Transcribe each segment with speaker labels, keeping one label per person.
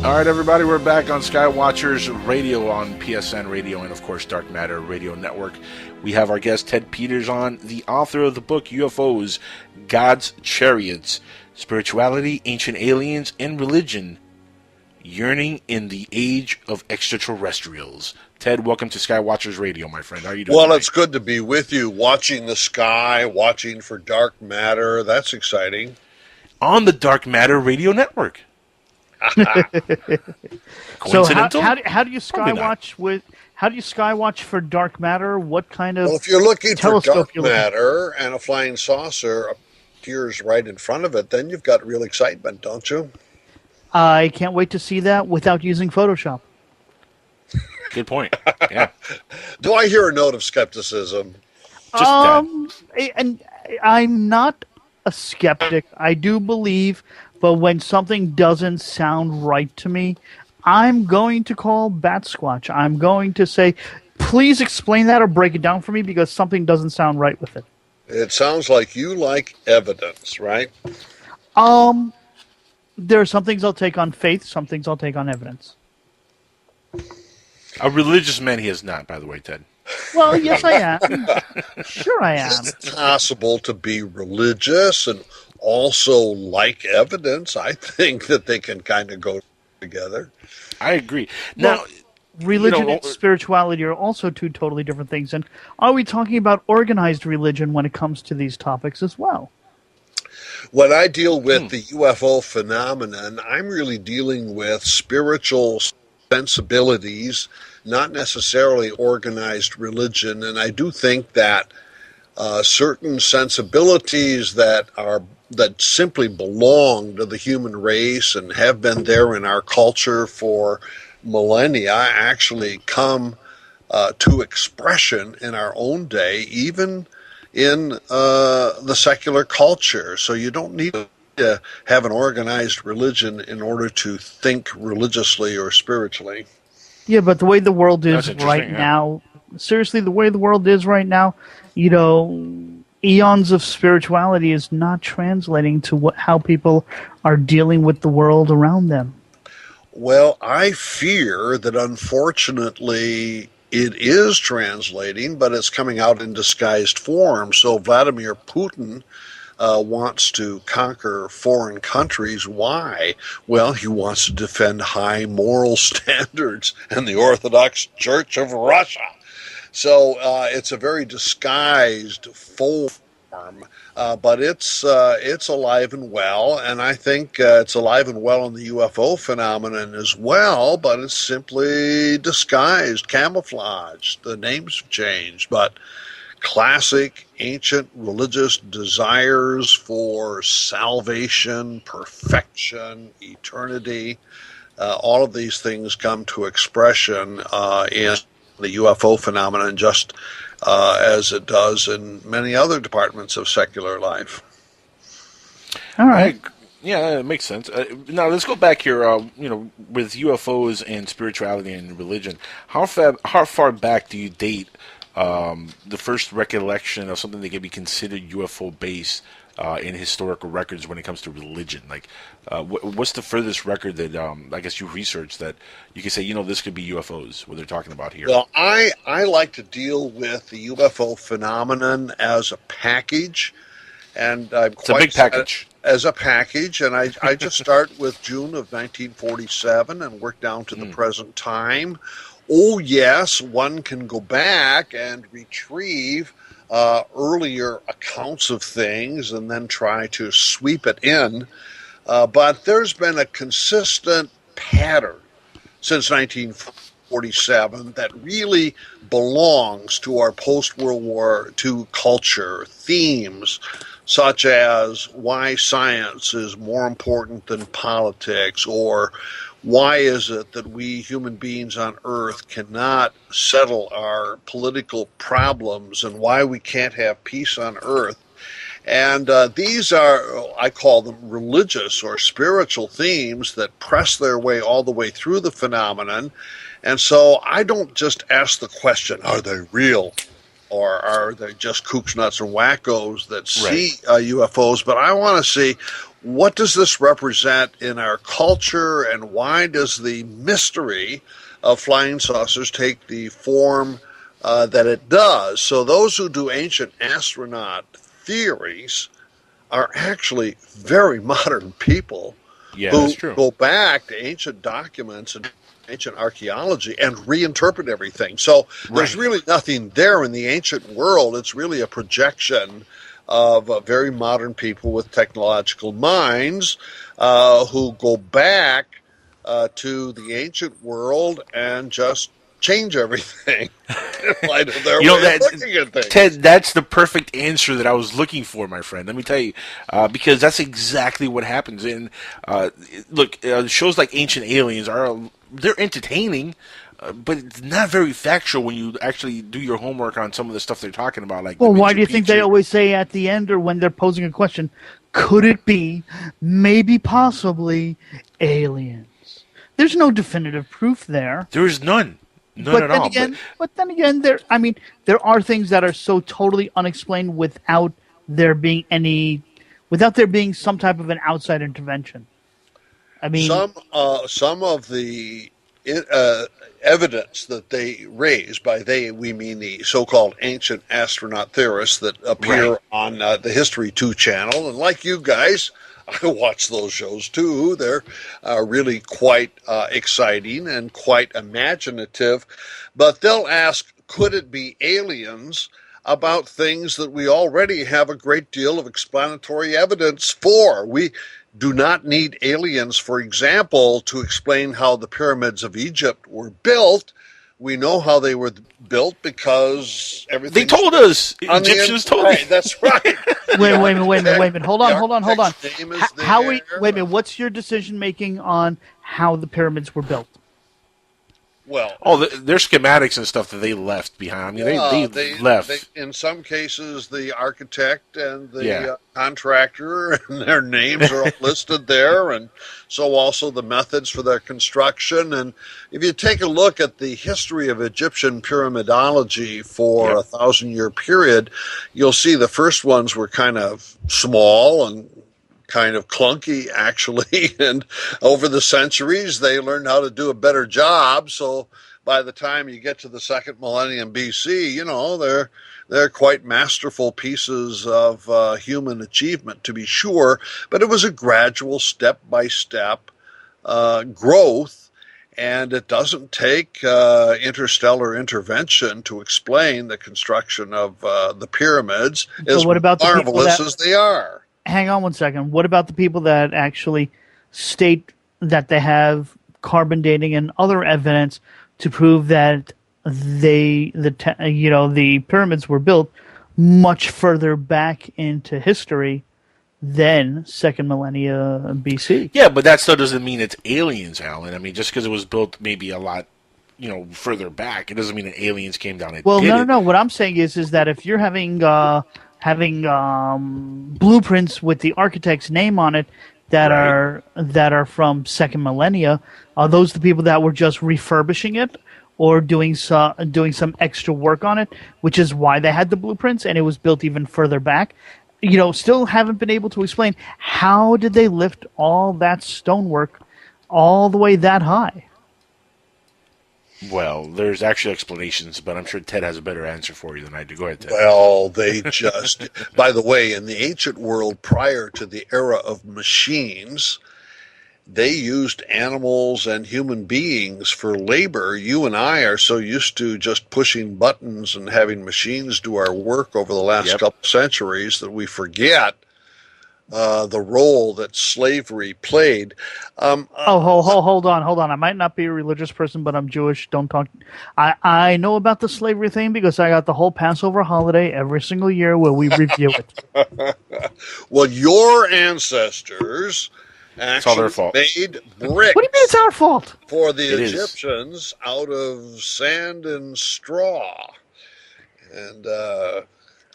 Speaker 1: All right, everybody, we're back on Skywatchers Radio on PSN Radio and, of course, Dark Matter Radio Network. We have our guest, Ted Peters, on, the author of the book UFOs, God's Chariots, Spirituality, Ancient Aliens, and Religion, Yearning in the Age of Extra-terrestrials. Ted, welcome to Skywatchers Radio, my friend. How are you doing
Speaker 2: Well,
Speaker 1: today?
Speaker 2: It's good to be with you, watching the sky, watching for dark matter. That's exciting.
Speaker 1: On the Dark Matter Radio Network.
Speaker 3: So how do you skywatch for dark matter? What kind of
Speaker 2: Well, if you're looking for dark
Speaker 3: you're looking
Speaker 2: matter and a flying saucer appears right in front of it, then you've got real excitement, don't you?
Speaker 3: I can't wait to see that without using Photoshop.
Speaker 1: Good point. Yeah.
Speaker 2: Do I hear a note of skepticism?
Speaker 3: And I'm not a skeptic. I do believe, but when something doesn't sound right to me, I'm going to call Bat Squatch. I'm going to say, please explain that or break it down for me because something doesn't sound right with it.
Speaker 2: It sounds like you like evidence, right?
Speaker 3: There are some things I'll take on faith, some things I'll take on evidence.
Speaker 1: A religious man he is not, by the way, Ted.
Speaker 3: Well, yes, I am. Sure I am.
Speaker 2: It's possible to be religious and also like evidence. I think that they can kind of go together.
Speaker 1: I agree. Now,
Speaker 3: religion and spirituality are also two totally different things. And are we talking about organized religion when it comes to these topics as well?
Speaker 2: When I deal with the UFO phenomenon, I'm really dealing with spiritual sensibilities, not necessarily organized religion. And I do think that certain sensibilities that simply belong to the human race and have been there in our culture for millennia actually come to expression in our own day, even in the secular culture. So you don't need to have an organized religion in order to think religiously or spiritually.
Speaker 3: Yeah, but the way the world is right now, seriously, the way the world is right now, eons of spirituality is not translating to how people are dealing with the world around them.
Speaker 2: Well, I fear that unfortunately it is translating, but it's coming out in disguised form. So Vladimir Putin wants to conquer foreign countries. Why? Well, he wants to defend high moral standards in the Orthodox Church of Russia. So it's a very disguised form, but it's alive and well, and I think it's alive and well in the UFO phenomenon as well, but it's simply disguised, camouflaged. The names have changed, but classic ancient religious desires for salvation, perfection, eternity, all of these things come to expression in the UFO phenomenon just as it does in many other departments of secular life.
Speaker 3: All right.
Speaker 1: Yeah, it makes sense. Now, let's go back here, with UFOs and spirituality and religion. How far back do you date the first recollection of something that can be considered UFO-based in historical records when it comes to religion? Like, what's the furthest record that I guess you researched that you can say, this could be UFOs, what they're talking about here?
Speaker 2: Well, I like to deal with the UFO phenomenon as a package, and
Speaker 1: it's a big package.
Speaker 2: As a package, and I just start with June of 1947 and work down to the present time. Oh, yes, one can go back and retrieve earlier accounts of things and then try to sweep it in. But there's been a consistent pattern since 1947 that really belongs to our post-World War II culture. Themes such as why science is more important than politics, or why is it that we human beings on Earth cannot settle our political problems, and why we can't have peace on Earth. And these are, I call them religious or spiritual themes that press their way all the way through the phenomenon. And so I don't just ask the question, are they real? Or are they just kooks, nuts, and wackos that see UFOs? But I want to see, what does this represent in our culture, and why does the mystery of flying saucers take the form that it does? So those who do ancient astronaut theories are actually very modern people
Speaker 1: Yeah,
Speaker 2: who
Speaker 1: that's true.
Speaker 2: go back to ancient documents and ancient archaeology and reinterpret everything. So there's
Speaker 1: Right.
Speaker 2: really nothing there in the ancient world. It's really a projection of very modern people with technological minds who go back to the ancient world and just change everything in light of their
Speaker 1: You know
Speaker 2: way of
Speaker 1: that,
Speaker 2: looking at things.
Speaker 1: Ted. That's the perfect answer that I was looking for, my friend. Let me tell you, because that's exactly what happens. And look, shows like Ancient Aliens they're entertaining, but it's not very factual when you actually do your homework on some of the stuff they're talking about. Like,
Speaker 3: Well,
Speaker 1: the
Speaker 3: why
Speaker 1: Machu
Speaker 3: do you think they
Speaker 1: Picchu.
Speaker 3: always say at the end or when they're posing a question, could it be, maybe, possibly, aliens? There's no definitive proof there.
Speaker 1: There is none
Speaker 3: But
Speaker 1: at
Speaker 3: then
Speaker 1: all.
Speaker 3: again, there are things that are so totally unexplained without there being some type of an outside intervention. I mean,
Speaker 2: Some of the evidence that they raise, by they we mean the so-called ancient astronaut theorists that appear
Speaker 1: Right.
Speaker 2: on the History 2 channel, and like you guys, I watch those shows too. They're really quite exciting and quite imaginative, but they'll ask, could it be aliens, about things that we already have a great deal of explanatory evidence for. We do not need aliens, for example, to explain how the pyramids of Egypt were built. We know how they were built because
Speaker 1: They
Speaker 2: everything
Speaker 1: told us.
Speaker 2: on the
Speaker 1: Egyptians told me.
Speaker 2: inside. That's right.
Speaker 3: wait a minute. Hold on.
Speaker 2: The architect's name is
Speaker 3: How
Speaker 2: there.
Speaker 3: wait a minute. What's your decision making on how the pyramids were built?
Speaker 2: Well,
Speaker 1: Oh, their schematics and stuff that they left behind. I mean,
Speaker 2: yeah,
Speaker 1: they left.
Speaker 2: in some cases, the architect and the
Speaker 1: Yeah.
Speaker 2: contractor and their names are all listed there, and so also the methods for their construction. And if you take a look at the history of Egyptian pyramidology for
Speaker 1: Yep.
Speaker 2: a 1,000-year period, you'll see the first ones were kind of small and kind of clunky, actually. And over the centuries, they learned how to do a better job. So by the time you get to the second millennium BC, they're quite masterful pieces of human achievement, to be sure. But it was a gradual, step-by-step growth. And it doesn't take interstellar intervention to explain the construction of the pyramids,
Speaker 3: So
Speaker 2: as
Speaker 3: what about the people
Speaker 2: marvelous
Speaker 3: that-
Speaker 2: as they are.
Speaker 3: Hang on one second. What about the people that actually state that they have carbon dating and other evidence to prove that the pyramids were built much further back into history than second millennia BC?
Speaker 1: Yeah, but that still doesn't mean it's aliens, Alan. I mean, just because it was built maybe a lot, further back, it doesn't mean that aliens came down and
Speaker 3: Well,
Speaker 1: did it.
Speaker 3: no. What I'm saying is that if you're having blueprints with the architect's name on it that
Speaker 1: Right.
Speaker 3: are from second millennia, are those the people that were just refurbishing it or doing some extra work on it, which is why they had the blueprints and it was built even further back? Still haven't been able to explain how did they lift all that stonework all the way that high.
Speaker 1: Well, there's actually explanations, but I'm sure Ted has a better answer for you than I do. Go ahead, Ted.
Speaker 2: Well, they just, by the way, in the ancient world prior to the era of machines, they used animals and human beings for labor. You and I are so used to just pushing buttons and having machines do our work over the last
Speaker 1: Yep.
Speaker 2: couple centuries that we forget the role that slavery played.
Speaker 3: Hold on. I might not be a religious person, but I'm Jewish. Don't talk. I know about the slavery thing because I got the whole Passover holiday every single year where we review it.
Speaker 2: Well, your ancestors
Speaker 1: all
Speaker 2: actually
Speaker 1: their fault.
Speaker 2: made bricks.
Speaker 3: What do you mean it's our fault?
Speaker 2: For the
Speaker 1: It is.
Speaker 2: Egyptians out of sand and straw. And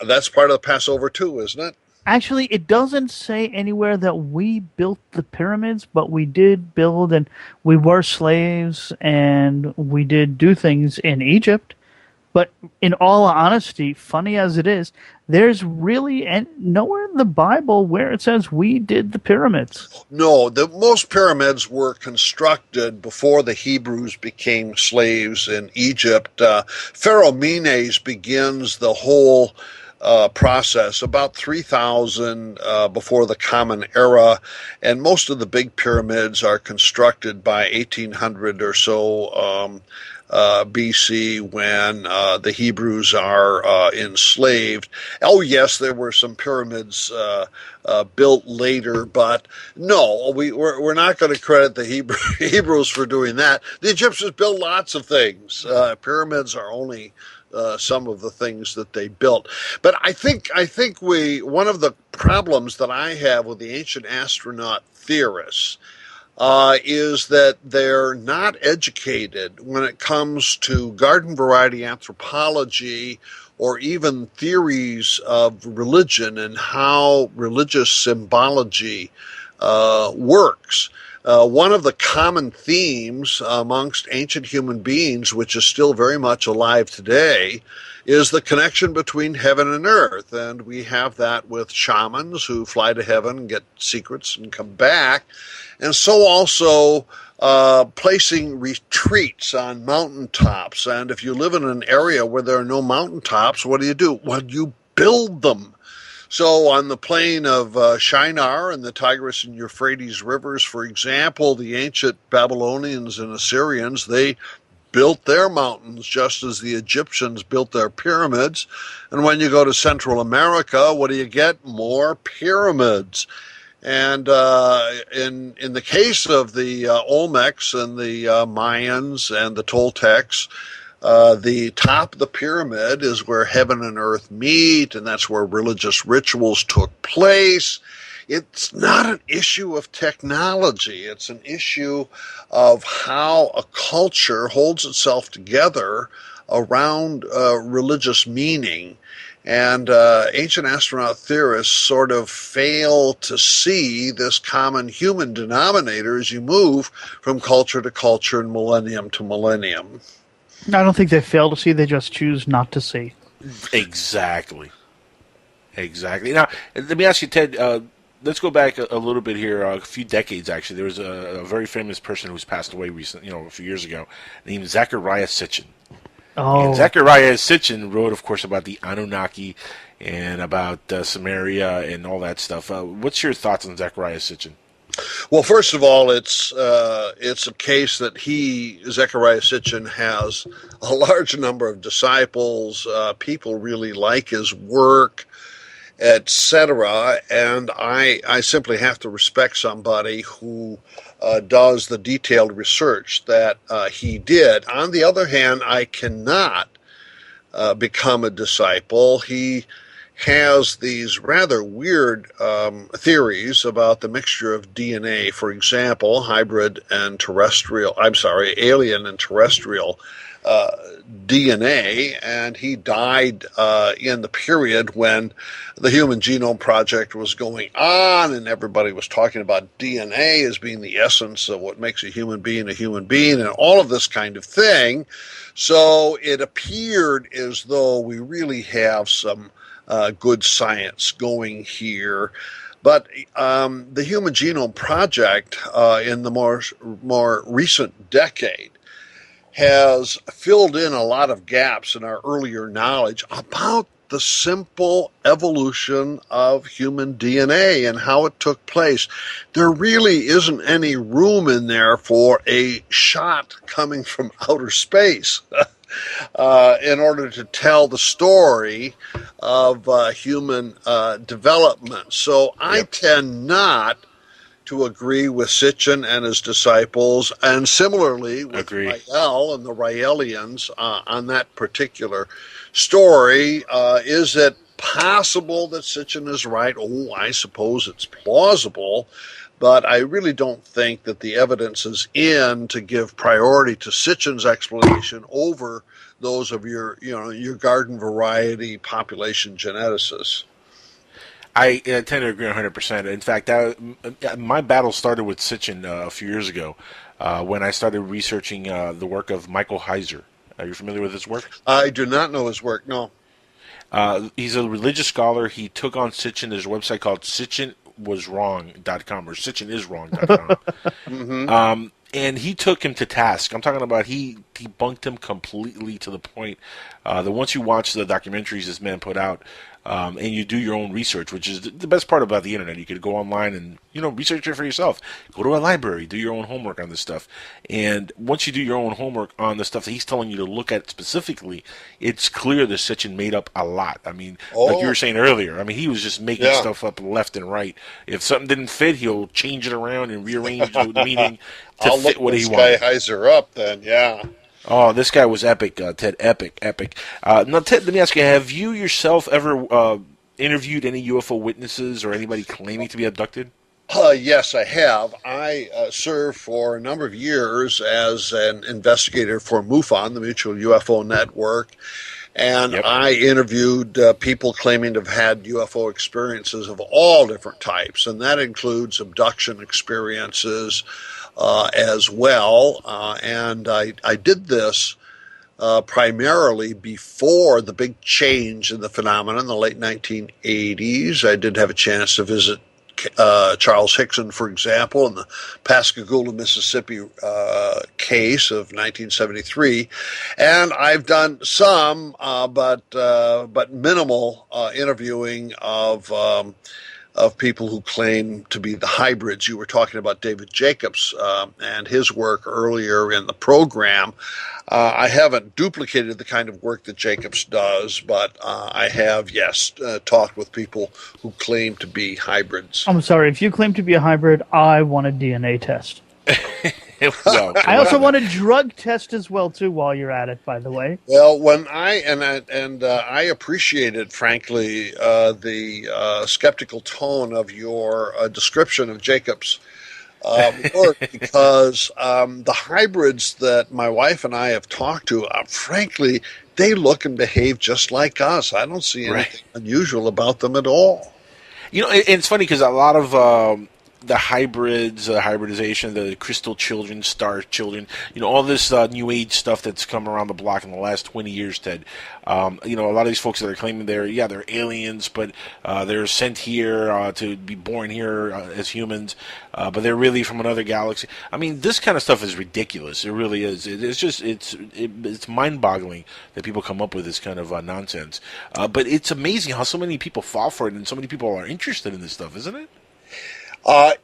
Speaker 2: that's part of the Passover too, isn't it?
Speaker 3: Actually, it doesn't say anywhere that we built the pyramids, but we did build, and we were slaves, and we did do things in Egypt. But in all honesty, funny as it is, there's really nowhere in the Bible where it says we did the pyramids.
Speaker 2: No, the most pyramids were constructed before the Hebrews became slaves in Egypt. Pharaoh Menes begins the whole process about 3000 before the Common Era, and most of the big pyramids are constructed by 1800 or so BC, when the Hebrews are enslaved. Oh, yes, there were some pyramids built later, but no, we're not going to credit the Hebrews for doing that. The Egyptians built lots of things. Pyramids are only some of the things that they built. But I think one of the problems that I have with the ancient astronaut theorists is that they're not educated when it comes to garden variety anthropology or even theories of religion and how religious symbology works. One of the common themes amongst ancient human beings, which is still very much alive today, is the connection between heaven and earth. And we have that with shamans who fly to heaven and get secrets and come back. And so also placing retreats on mountaintops. And if you live in an area where there are no mountaintops, what do? Well, you build them. So on the plain of Shinar and the Tigris and Euphrates rivers, for example, the ancient Babylonians and Assyrians, they built their mountains just as the Egyptians built their pyramids. And when you go to Central America, what do you get? More pyramids. And in the case of the Olmecs and the Mayans and the Toltecs, the top of the pyramid is where heaven and earth meet, and that's where religious rituals took place. It's not an issue of technology. It's an issue of how a culture holds itself together around religious meaning. And ancient astronaut theorists sort of fail to see this common human denominator as you move from culture to culture and millennium to millennium.
Speaker 3: I don't think they fail to see, they just choose not to see.
Speaker 1: Exactly. Now, let me ask you, Ted, let's go back a little bit here, a few decades actually. There was a very famous person who's passed away recently, a few years ago, named Zecharia Sitchin.
Speaker 3: Oh.
Speaker 1: And Zecharia Sitchin wrote, of course, about the Anunnaki and about Samaria and all that stuff. What's your thoughts on Zecharia Sitchin?
Speaker 2: Well, first of all, it's a case that Zecharia Sitchin, has a large number of disciples. People really like his work, etc. And I simply have to respect somebody who does the detailed research that he did. On the other hand, I cannot become a disciple. He has these rather weird theories about the mixture of DNA, for example, alien and terrestrial DNA, and he died in the period when the Human Genome Project was going on, and everybody was talking about DNA as being the essence of what makes a human being, and all of this kind of thing. So it appeared as though we really have some good science going here. But the Human Genome Project in the more recent decade has filled in a lot of gaps in our earlier knowledge about the simple evolution of human DNA and how it took place. There really isn't any room in there for a shot coming from outer space in order to tell the story of human development. So I tend not to agree with Sitchin and his disciples, and similarly with Rael and the Raelians on that particular story. Is it possible that Sitchin is right? Oh, I suppose it's plausible, but I really don't think that the evidence is in to give priority to Sitchin's explanation over those of your garden variety population geneticists.
Speaker 1: I tend to agree 100%. In fact, my battle started with Sitchin a few years ago when I started researching the work of Michael Heiser. Are you familiar with his work?
Speaker 2: I do not know his work. No.
Speaker 1: He's a religious scholar. He took on Sitchin. There's a website called SitchinWasWrong.com or SitchinIsWrong.com. And he took him to task. I'm talking about he debunked him completely to the point that once you watch the documentaries this man put out, and you do your own research, which is the best part about the internet. You could go online and research it for yourself. Go to a library, do your own homework on this stuff. And once you do your own homework on the stuff that he's telling you to look at specifically, it's clear that Sitchin made up a lot. I mean, like you were saying earlier, I mean, he was just making stuff up left and right. If something didn't fit, he'll change it around and rearrange the meaning to fit what he wanted.
Speaker 2: I'll look this guy Heiser up then, yeah.
Speaker 1: Oh, this guy was epic, Ted. Epic. Now, Ted, let me ask you, have you yourself ever interviewed any UFO witnesses or anybody claiming to be abducted?
Speaker 2: Yes, I have. I served for a number of years as an investigator for MUFON, the Mutual UFO Network, and I interviewed people claiming to have had UFO experiences of all different types, and that includes abduction experiences as well. And I did this primarily before the big change in the phenomenon in the late 1980s. I did have a chance to visit Charles Hickson, for example, in the Pascagoula, Mississippi case of 1973, and I've done some, but minimal interviewing of people who claim to be the hybrids. You were talking about David Jacobs and his work earlier in the program. I haven't duplicated the kind of work that Jacobs does, but I have, talked with people who claim to be hybrids.
Speaker 3: I'm sorry, if you claim to be a hybrid, I want a DNA test.
Speaker 1: Well,
Speaker 3: I also want a drug test as well, too, while you're at it, by the way.
Speaker 2: Well, when I appreciated, frankly, the skeptical tone of your description of Jacob's work, because the hybrids that my wife and I have talked to, frankly, they look and behave just like us. I don't see anything unusual about them at all.
Speaker 1: And it's funny because a lot of the hybrids, hybridization, the crystal children, star children, all this new age stuff that's come around the block in the last 20 years, Ted. A lot of these folks that are claiming they're aliens, but they're sent here to be born here as humans, but they're really from another galaxy. I mean, this kind of stuff is ridiculous. It really is. It's mind-boggling that people come up with this kind of nonsense. But it's amazing how so many people fall for it and so many people are interested in this stuff, isn't it?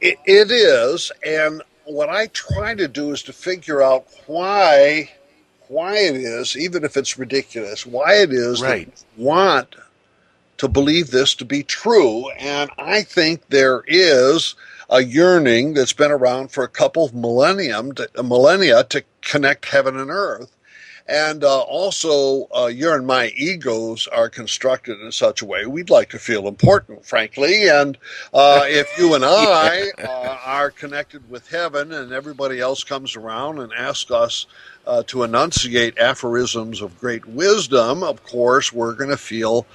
Speaker 2: It is, and what I try to do is to figure out why it is, even if it's ridiculous, why it is that we want to believe this to be true. And I think there is a yearning that's been around for a couple of millennia to connect heaven and earth. And also, your and my egos are constructed in such a way we'd like to feel important, frankly. And if you and I are connected with heaven and everybody else comes around and asks us to enunciate aphorisms of great wisdom, of course, we're going to feel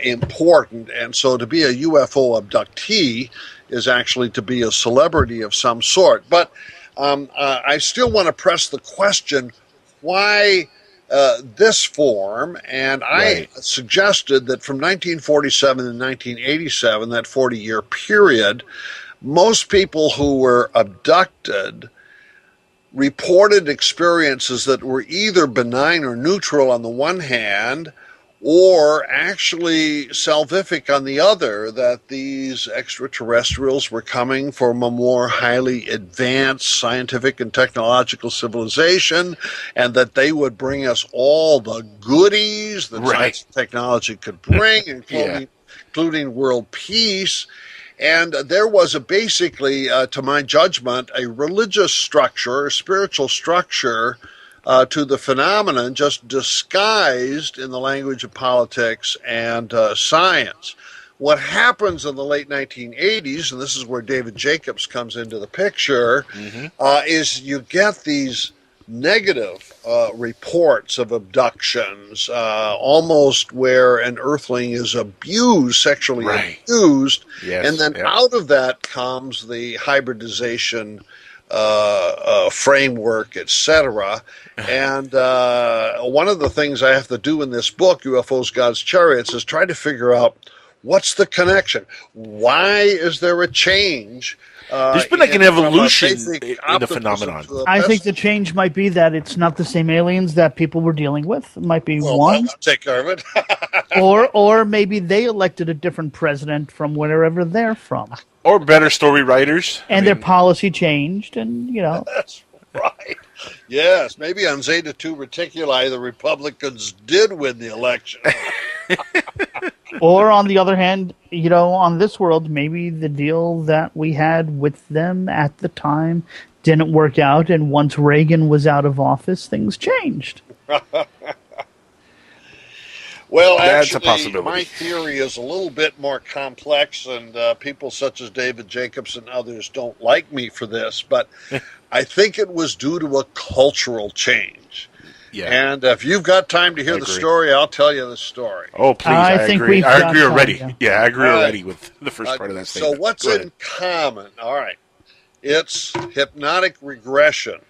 Speaker 2: important. And so to be a UFO abductee is actually to be a celebrity of some sort. But I still want to press the question, why this form? And I suggested that from 1947 to 1987, that 40-year period, most people who were abducted reported experiences that were either benign or neutral on the one hand, or actually salvific on the other, that these extraterrestrials were coming from a more highly advanced scientific and technological civilization, and that they would bring us all the goodies that science and technology could bring, including world peace. And there was basically, to my judgment, a religious structure, a spiritual structure to the phenomenon, just disguised in the language of politics and science. What happens in the late 1980s, and this is where David Jacobs comes into the picture, is you get these negative reports of abductions, almost where an earthling is abused, sexually abused, and then out of that comes the hybridization framework, etc. And one of the things I have to do in this book, UFOs, God's Chariots, is try to figure out what's the connection. Why is there a change?
Speaker 1: There's been like an evolution in the
Speaker 2: optimism
Speaker 1: phenomenon.
Speaker 2: to the
Speaker 3: I think the
Speaker 2: pessimism.
Speaker 3: change might be that it's not the same aliens that people were dealing with. It might be
Speaker 2: Well,
Speaker 3: one,
Speaker 2: I'll take care of it.
Speaker 3: or maybe they elected a different president from wherever they're from,
Speaker 1: Or better story writers.
Speaker 3: and their policy changed, and
Speaker 2: That's right. Yes, maybe on Zeta 2 Reticuli, the Republicans did win the election.
Speaker 3: or on the other hand, on this world, maybe the deal that we had with them at the time didn't work out, and once Reagan was out of office, things changed.
Speaker 2: Well,
Speaker 1: That's a
Speaker 2: actually,
Speaker 1: possibility.
Speaker 2: my theory is a little bit more complex, and people such as David Jacobs and others don't like me for this, but I think it was due to a cultural change.
Speaker 1: Yeah.
Speaker 2: And if you've got time to hear
Speaker 1: I
Speaker 2: the
Speaker 1: agree.
Speaker 2: story, I'll tell you the story.
Speaker 1: Oh, please!
Speaker 3: I think
Speaker 1: agree.
Speaker 3: we've
Speaker 1: I
Speaker 3: got
Speaker 1: agree
Speaker 3: time,
Speaker 1: already.
Speaker 3: yeah.
Speaker 1: Yeah, I agree
Speaker 2: All right.
Speaker 1: already with the first part of that
Speaker 2: So
Speaker 1: statement.
Speaker 2: what's
Speaker 1: Go ahead.
Speaker 2: in common? All right. It's hypnotic regression.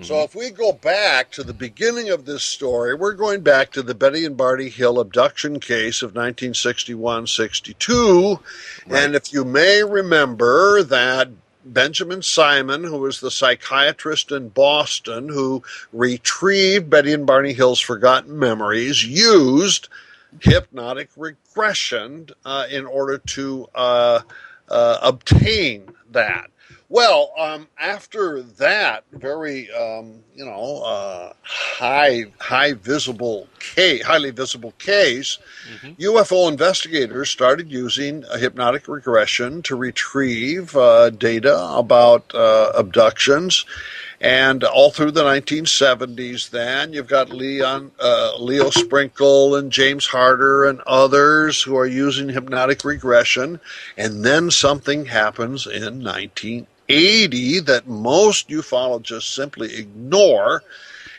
Speaker 2: So if we go back to the beginning of this story, we're going back to the Betty and Barney Hill abduction case of 1961-62.
Speaker 1: Right.
Speaker 2: And if you may remember that Benjamin Simon, who was the psychiatrist in Boston who retrieved Betty and Barney Hill's forgotten memories, used hypnotic regression in order to obtain that. Well, after that very, highly visible case, UFO investigators started using hypnotic regression to retrieve data about abductions. And all through the 1970s, then you've got Leo Sprinkle and James Harder and others who are using hypnotic regression. And then something happens in 1980 that most ufologists simply ignore,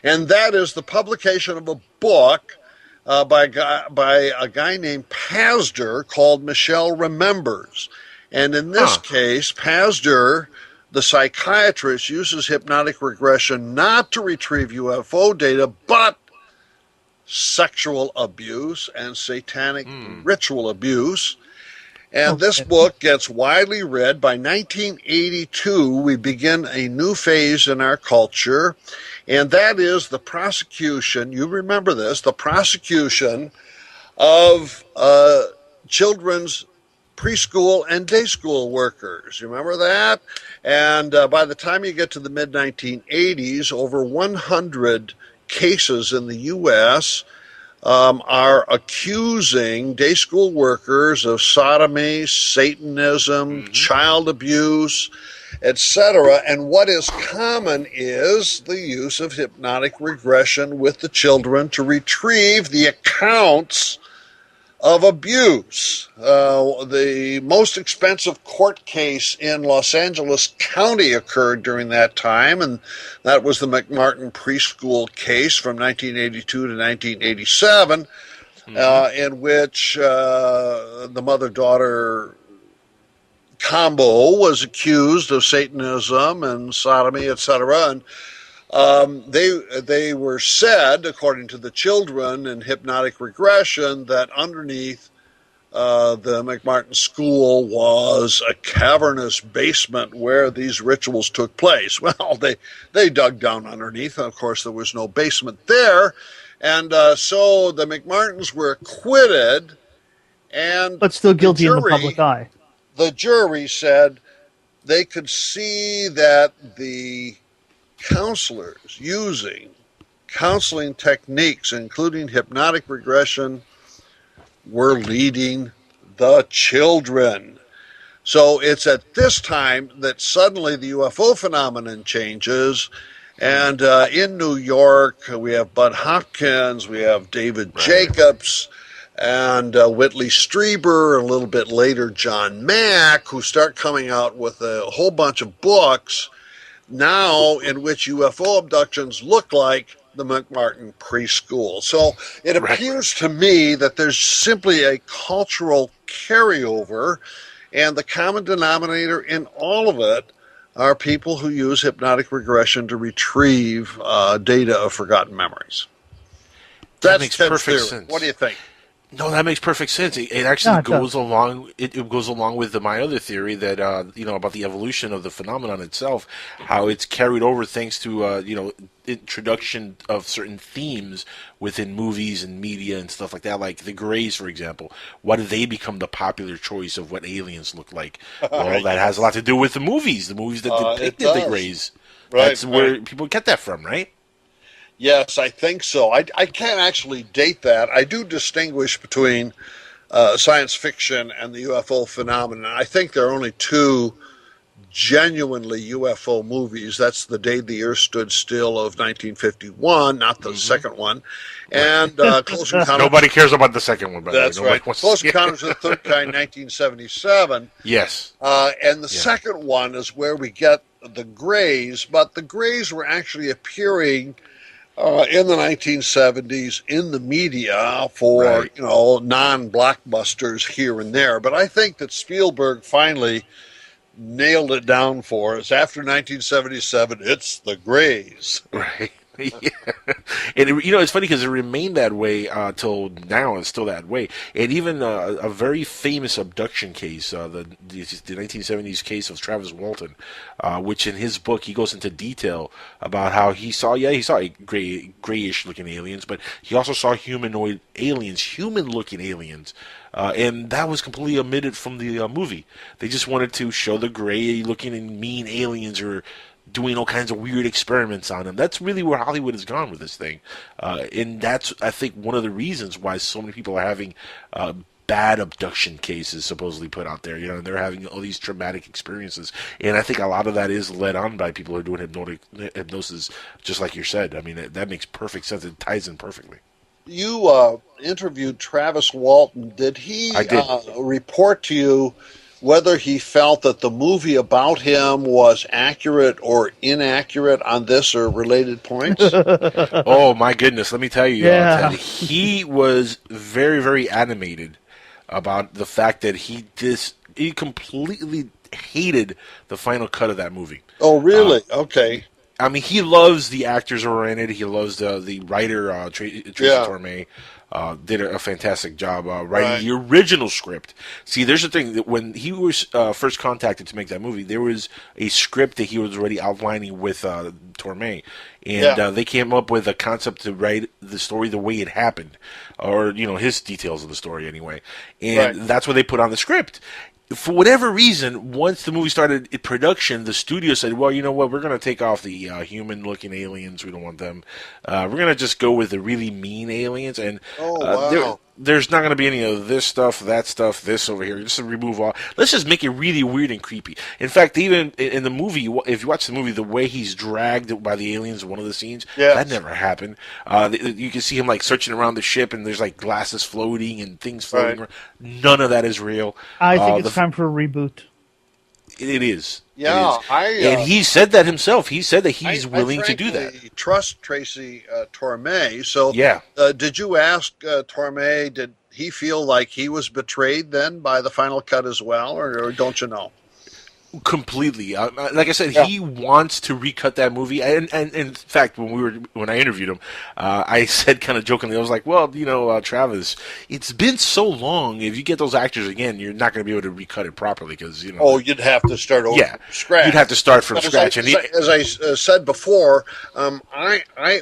Speaker 2: and that is the publication of a book by a guy named Pazder called Michelle Remembers. And in this case, Pazder, the psychiatrist, uses hypnotic regression not to retrieve UFO data, but sexual abuse and satanic ritual abuse. And this book gets widely read. By 1982, we begin a new phase in our culture, and that is the prosecution, you remember this, the prosecution of children's preschool and day school workers. You remember that? And by the time you get to the mid-1980s, over 100 cases in the U.S. Are accusing day school workers of sodomy, Satanism, child abuse, etc. And what is common is the use of hypnotic regression with the children to retrieve the accounts of abuse. The most expensive court case in Los Angeles County occurred during that time, and that was the McMartin preschool case from 1982 to 1987, in which the mother-daughter combo was accused of Satanism and sodomy, etc., and they were said, according to the children in hypnotic regression, that underneath the McMartin school was a cavernous basement where these rituals took place. Well, they dug down underneath, and of course there was no basement there, and so the McMartins were acquitted, and
Speaker 3: But still guilty in the public eye.
Speaker 2: the jury said they could see that the counselors using counseling techniques, including hypnotic regression, were leading the children. So it's at this time that suddenly the UFO phenomenon changes. And in New York, we have Bud Hopkins, we have David Jacobs, and Whitley Strieber, a little bit later John Mack, who start coming out with a whole bunch of books now in which UFO abductions look like the McMartin preschool. So it appears to me that there's simply a cultural carryover, and the common denominator in all of it are people who use hypnotic regression to retrieve data of forgotten memories.
Speaker 1: That
Speaker 2: That's
Speaker 1: makes
Speaker 2: Ted's
Speaker 1: perfect
Speaker 2: theory. What do
Speaker 1: sense.
Speaker 2: you think?
Speaker 1: No, that makes perfect sense. It
Speaker 3: No,
Speaker 1: actually
Speaker 3: it does.
Speaker 1: goes along. It goes along with my other theory that about the evolution of the phenomenon itself, how it's carried over thanks to introduction of certain themes within movies and media and stuff like that. Like the Greys, for example. Why did they become the popular choice of what aliens look like? Well, that has a lot
Speaker 2: Yes,
Speaker 1: to do with the movies that
Speaker 2: it
Speaker 1: depicted the
Speaker 2: does.
Speaker 1: Greys.
Speaker 2: Right,
Speaker 1: That's
Speaker 2: right.
Speaker 1: where people get that from, right?
Speaker 2: Yes, I think so. I can't actually date that. I do distinguish between science fiction and the UFO phenomenon. I think there are only two genuinely UFO movies. That's The Day the Earth Stood Still of 1951, not the
Speaker 1: Hmm.
Speaker 2: second one, and Close Encounters.
Speaker 1: Nobody cares about the second one, by the way.
Speaker 2: That's
Speaker 1: Nobody
Speaker 2: right.
Speaker 1: wants to
Speaker 2: Close
Speaker 1: see it.
Speaker 2: Encounters of the Third Kind, 1977.
Speaker 1: Yes.
Speaker 2: And the
Speaker 1: Yeah.
Speaker 2: second one is where we get the Greys, but the Greys were actually appearing in the 1970s in the media for
Speaker 1: Right.
Speaker 2: non-blockbusters here and there. But I think that Spielberg finally nailed it down for us. After 1977, it's the Greys.
Speaker 1: Right. Yeah. And it's funny because it remained that way till now. It's still that way. And even a very famous abduction case, the 1970s case of Travis Walton, which in his book he goes into detail about how he saw a grayish looking aliens, but he also saw humanoid aliens, human looking aliens. And that was completely omitted from the movie. They just wanted to show the gray-looking and mean aliens or doing all kinds of weird experiments on them. That's really where Hollywood has gone with this thing, and that's I think one of the reasons why so many people are having bad abduction cases supposedly put out there. And they're having all these traumatic experiences, and I think a lot of that is led on by people who are doing hypnosis, just like you said. I mean, that makes perfect sense. It ties in perfectly.
Speaker 2: You interviewed Travis Walton. Did he
Speaker 1: I did.
Speaker 2: report to you whether he felt that the movie about him was accurate or inaccurate on this or related points?
Speaker 1: Oh my goodness! Let me tell you, Ted.
Speaker 3: Yeah.
Speaker 1: He was very, very animated about the fact that he completely hated the final cut of that movie.
Speaker 2: Oh, really? Okay.
Speaker 1: I mean, he loves the actors who are in it. He loves the writer Tracy
Speaker 2: Yeah.
Speaker 1: Torme. Did a fantastic job writing
Speaker 2: Right.
Speaker 1: the original script. See, there's the thing that when he was first contacted to make that movie, there was a script that he was already outlining with Torme, and
Speaker 2: Yeah.
Speaker 1: they came up with a concept to write the story the way it happened, or his details of the story anyway, and
Speaker 2: Right.
Speaker 1: that's what they put on the script. For whatever reason, once the movie started in production, the studio said, "Well, you know what? We're going to take off the human-looking aliens. We don't want them. We're going to just go with the really mean aliens, and
Speaker 2: Oh,
Speaker 1: there,
Speaker 2: wow.
Speaker 1: there's not going to be any of this stuff, that stuff, this over here. Just to remove all. Let's just make it really weird and creepy. In fact, even in the movie, if you watch the movie, the way he's dragged by the aliens in one of the scenes, that
Speaker 2: Yes.
Speaker 1: never happened. You can see him like searching around the ship, and there's like glasses floating and things floating
Speaker 2: Right.
Speaker 1: around. None of that is real.
Speaker 3: I think
Speaker 1: The
Speaker 3: it's time for a reboot.
Speaker 1: it is.
Speaker 2: Yeah,
Speaker 1: And he said that himself. He said that he's
Speaker 2: I
Speaker 1: willing to do that.
Speaker 2: frankly trust Tracy Torme. So,
Speaker 1: Yeah.
Speaker 2: did you ask Torme? Did he feel like he was betrayed then by the final cut as well, or don't you know?
Speaker 1: Completely. Like I said,
Speaker 2: Yeah.
Speaker 1: he wants to recut that movie. And in fact, when I interviewed him, I said kind of jokingly, I was like, "Well, Travis, it's been so long. If you get those actors again, you're not going to be able to recut it properly because
Speaker 2: Oh, you'd have to start over
Speaker 1: yeah,
Speaker 2: from scratch.
Speaker 1: you'd have to start from
Speaker 2: But
Speaker 1: scratch."
Speaker 2: as I said before, I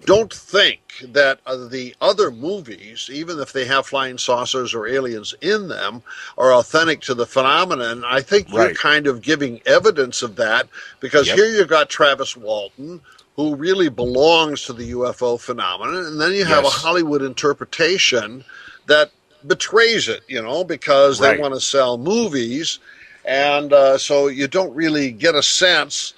Speaker 2: don't think that the other movies, even if they have flying saucers or aliens in them, are authentic to the phenomenon. I think you're
Speaker 1: Right.
Speaker 2: kind of giving evidence of that because
Speaker 1: Yep.
Speaker 2: here you've got Travis Walton, who really belongs to the UFO phenomenon, and then you have a
Speaker 1: Yes.
Speaker 2: Hollywood interpretation that betrays it, because they
Speaker 1: Right.
Speaker 2: want to sell movies. And so you don't really get a sense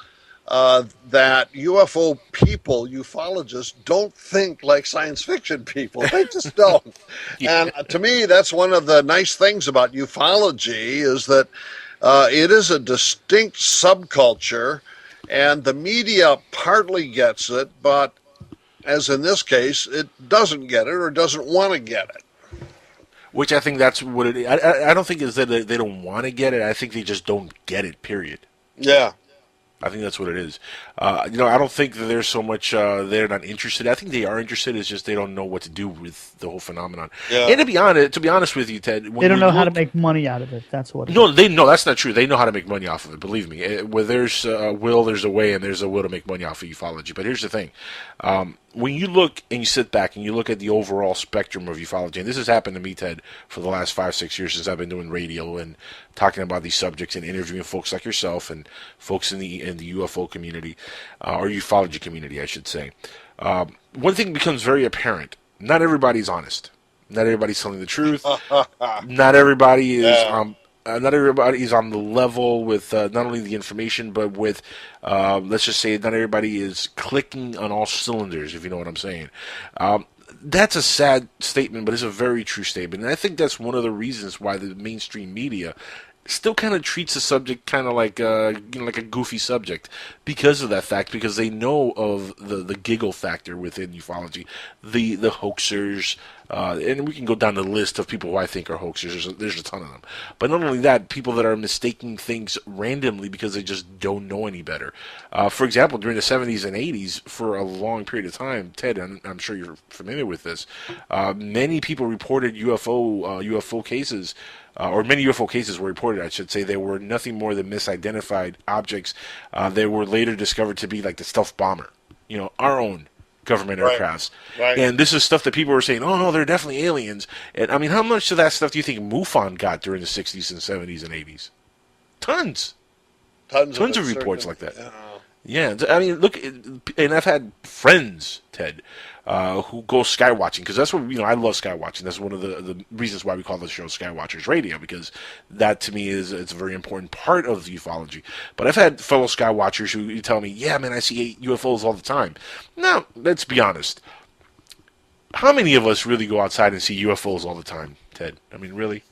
Speaker 2: that UFO people, ufologists, don't think like science fiction people. They just don't.
Speaker 1: Yeah.
Speaker 2: And to me, that's one of the nice things about ufology is that it is a distinct subculture, and the media partly gets it, but as in this case, it doesn't get it or doesn't want to get it.
Speaker 1: Which I think that's what I don't think is that they don't want to get it. I think they just don't get it. Period.
Speaker 2: Yeah.
Speaker 1: I think that's what it is. I don't think that there's so much they're not interested. I think they are interested. It's just they don't know what to do with the whole phenomenon.
Speaker 2: Yeah.
Speaker 1: And to be honest with you, Ted,
Speaker 3: They don't know how to make money out of it. That's what.
Speaker 1: No, that's not true. They know how to make money off of it. Believe me. Where there's a will, there's a way, and there's a will to make money off of ufology. But here's the thing: when you look and you sit back and you look at the overall spectrum of ufology, and this has happened to me, Ted, for the last 5-6 years since I've been doing radio and talking about these subjects and interviewing folks like yourself and folks in the UFO community or ufology community, I should say. One thing becomes very apparent: not everybody's honest. Not everybody's telling the truth. Not everybody is. Not everybody is on the level with not only the information, but with, let's just say, not everybody is clicking on all cylinders, if you know what I'm saying. That's a sad statement, but it's a very true statement. And I think that's one of the reasons why the mainstream media still kind of treats the subject kind of like like a goofy subject because of that fact, because they know of the giggle factor within ufology, the hoaxers, and we can go down the list of people who I think are hoaxers. There's a ton of them. But not only that, people that are mistaking things randomly because they just don't know any better. For example, during the 70s and 80s, for a long period of time, Ted, and I'm sure you're familiar with this, many people reported UFO cases. Or many UFO cases were reported, I should say. They were nothing more than misidentified objects. They were later discovered to be like the stealth bomber, our own government aircrafts.
Speaker 2: Right.
Speaker 1: And this is stuff that people were saying, oh, no, they're definitely aliens. And I mean, how much of that stuff do you think MUFON got during the 60s and 70s and 80s? Tons of reports like that. Yeah, I mean, look, and I've had friends, Ted, who go skywatching, because that's what, I love skywatching. That's one of the reasons why we call the show Skywatchers Radio, because that to me it's a very important part of ufology. But I've had fellow skywatchers who tell me, yeah, man, I see UFOs all the time. Now, let's be honest. How many of us really go outside and see UFOs all the time, Ted? I mean, really?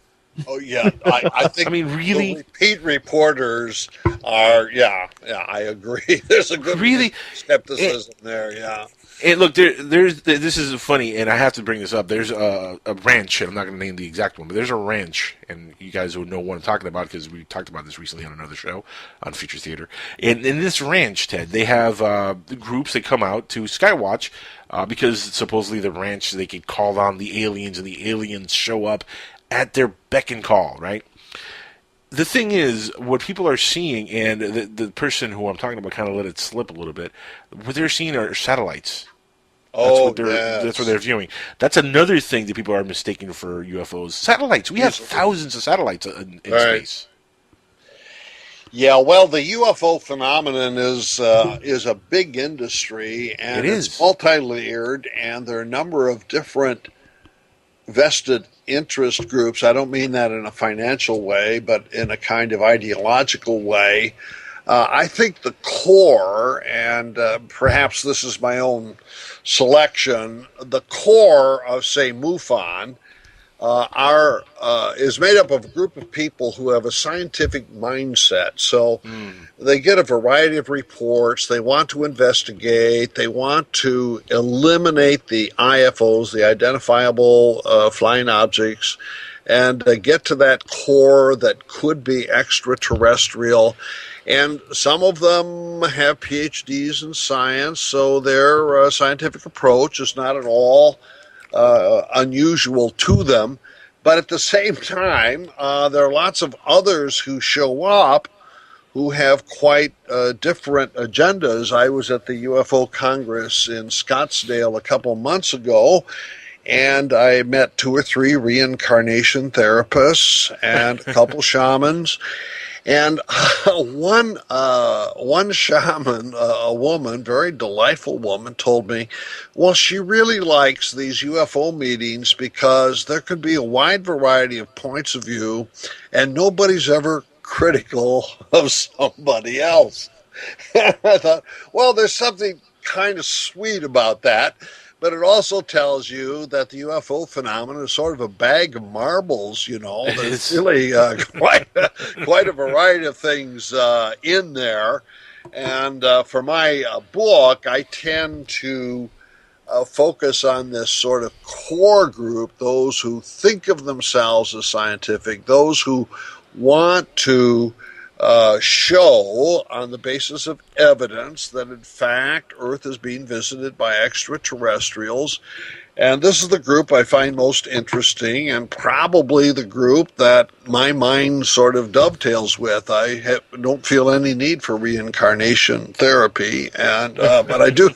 Speaker 2: Oh yeah, I think.
Speaker 1: I mean, really,
Speaker 2: the repeat reporters are. Yeah, I agree. There's a good skepticism there. Yeah.
Speaker 1: And look, this is funny, and I have to bring this up. There's a ranch, and I'm not going to name the exact one, but there's a ranch, and you guys will know what I'm talking about because we talked about this recently on another show on Future Theater. And in this ranch, Ted, they have groups that come out to skywatch because supposedly the ranch, they can call on the aliens, and the aliens show up at their beck and call, right? The thing is, what people are seeing, and the person who I'm talking about kind of let it slip a little bit, what they're seeing are satellites. That's what they're viewing. That's another thing that people are mistaking for UFOs. Satellites. We have thousands of satellites in space.
Speaker 2: Yeah, well, the UFO phenomenon is a big industry, and it's multi-layered, and there are a number of different vested interest groups. I don't mean that in a financial way, but in a kind of ideological way. I think the core, and perhaps this is my own selection, the core of, say, MUFON is made up of a group of people who have a scientific mindset. So they get a variety of reports. They want to investigate. They want to eliminate the IFOs, the identifiable flying objects, and get to that core that could be extraterrestrial. And some of them have PhDs in science, so their scientific approach is not at all unusual to them. But at the same time, there are lots of others who show up who have quite different agendas. I was at the UFO Congress in Scottsdale a couple months ago, and I met 2 or 3 reincarnation therapists and a couple shamans. And one shaman, a woman, very delightful woman, told me, well, she really likes these UFO meetings because there could be a wide variety of points of view, and nobody's ever critical of somebody else. And I thought, well, there's something kind of sweet about that. But it also tells you that the UFO phenomenon is sort of a bag of marbles, There's really quite a variety of things in there. And for my book, I tend to focus on this sort of core group, those who think of themselves as scientific, those who want to show on the basis of evidence that in fact Earth is being visited by extraterrestrials. And this is the group I find most interesting, and probably the group that my mind sort of dovetails with. Don't feel any need for reincarnation therapy, and but I do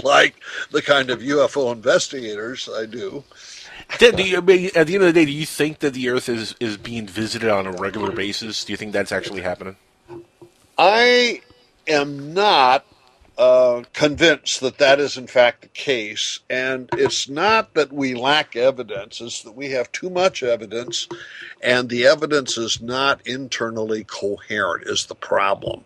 Speaker 2: like the kind of UFO investigators. I do.
Speaker 1: Ted, I mean, at the end of the day, do you think that the Earth is being visited on a regular basis? Do you think that's actually happening?
Speaker 2: I am not convinced that that is in fact the case, and it's not that we lack evidence; it's that we have too much evidence, and the evidence is not internally coherent. Is the problem?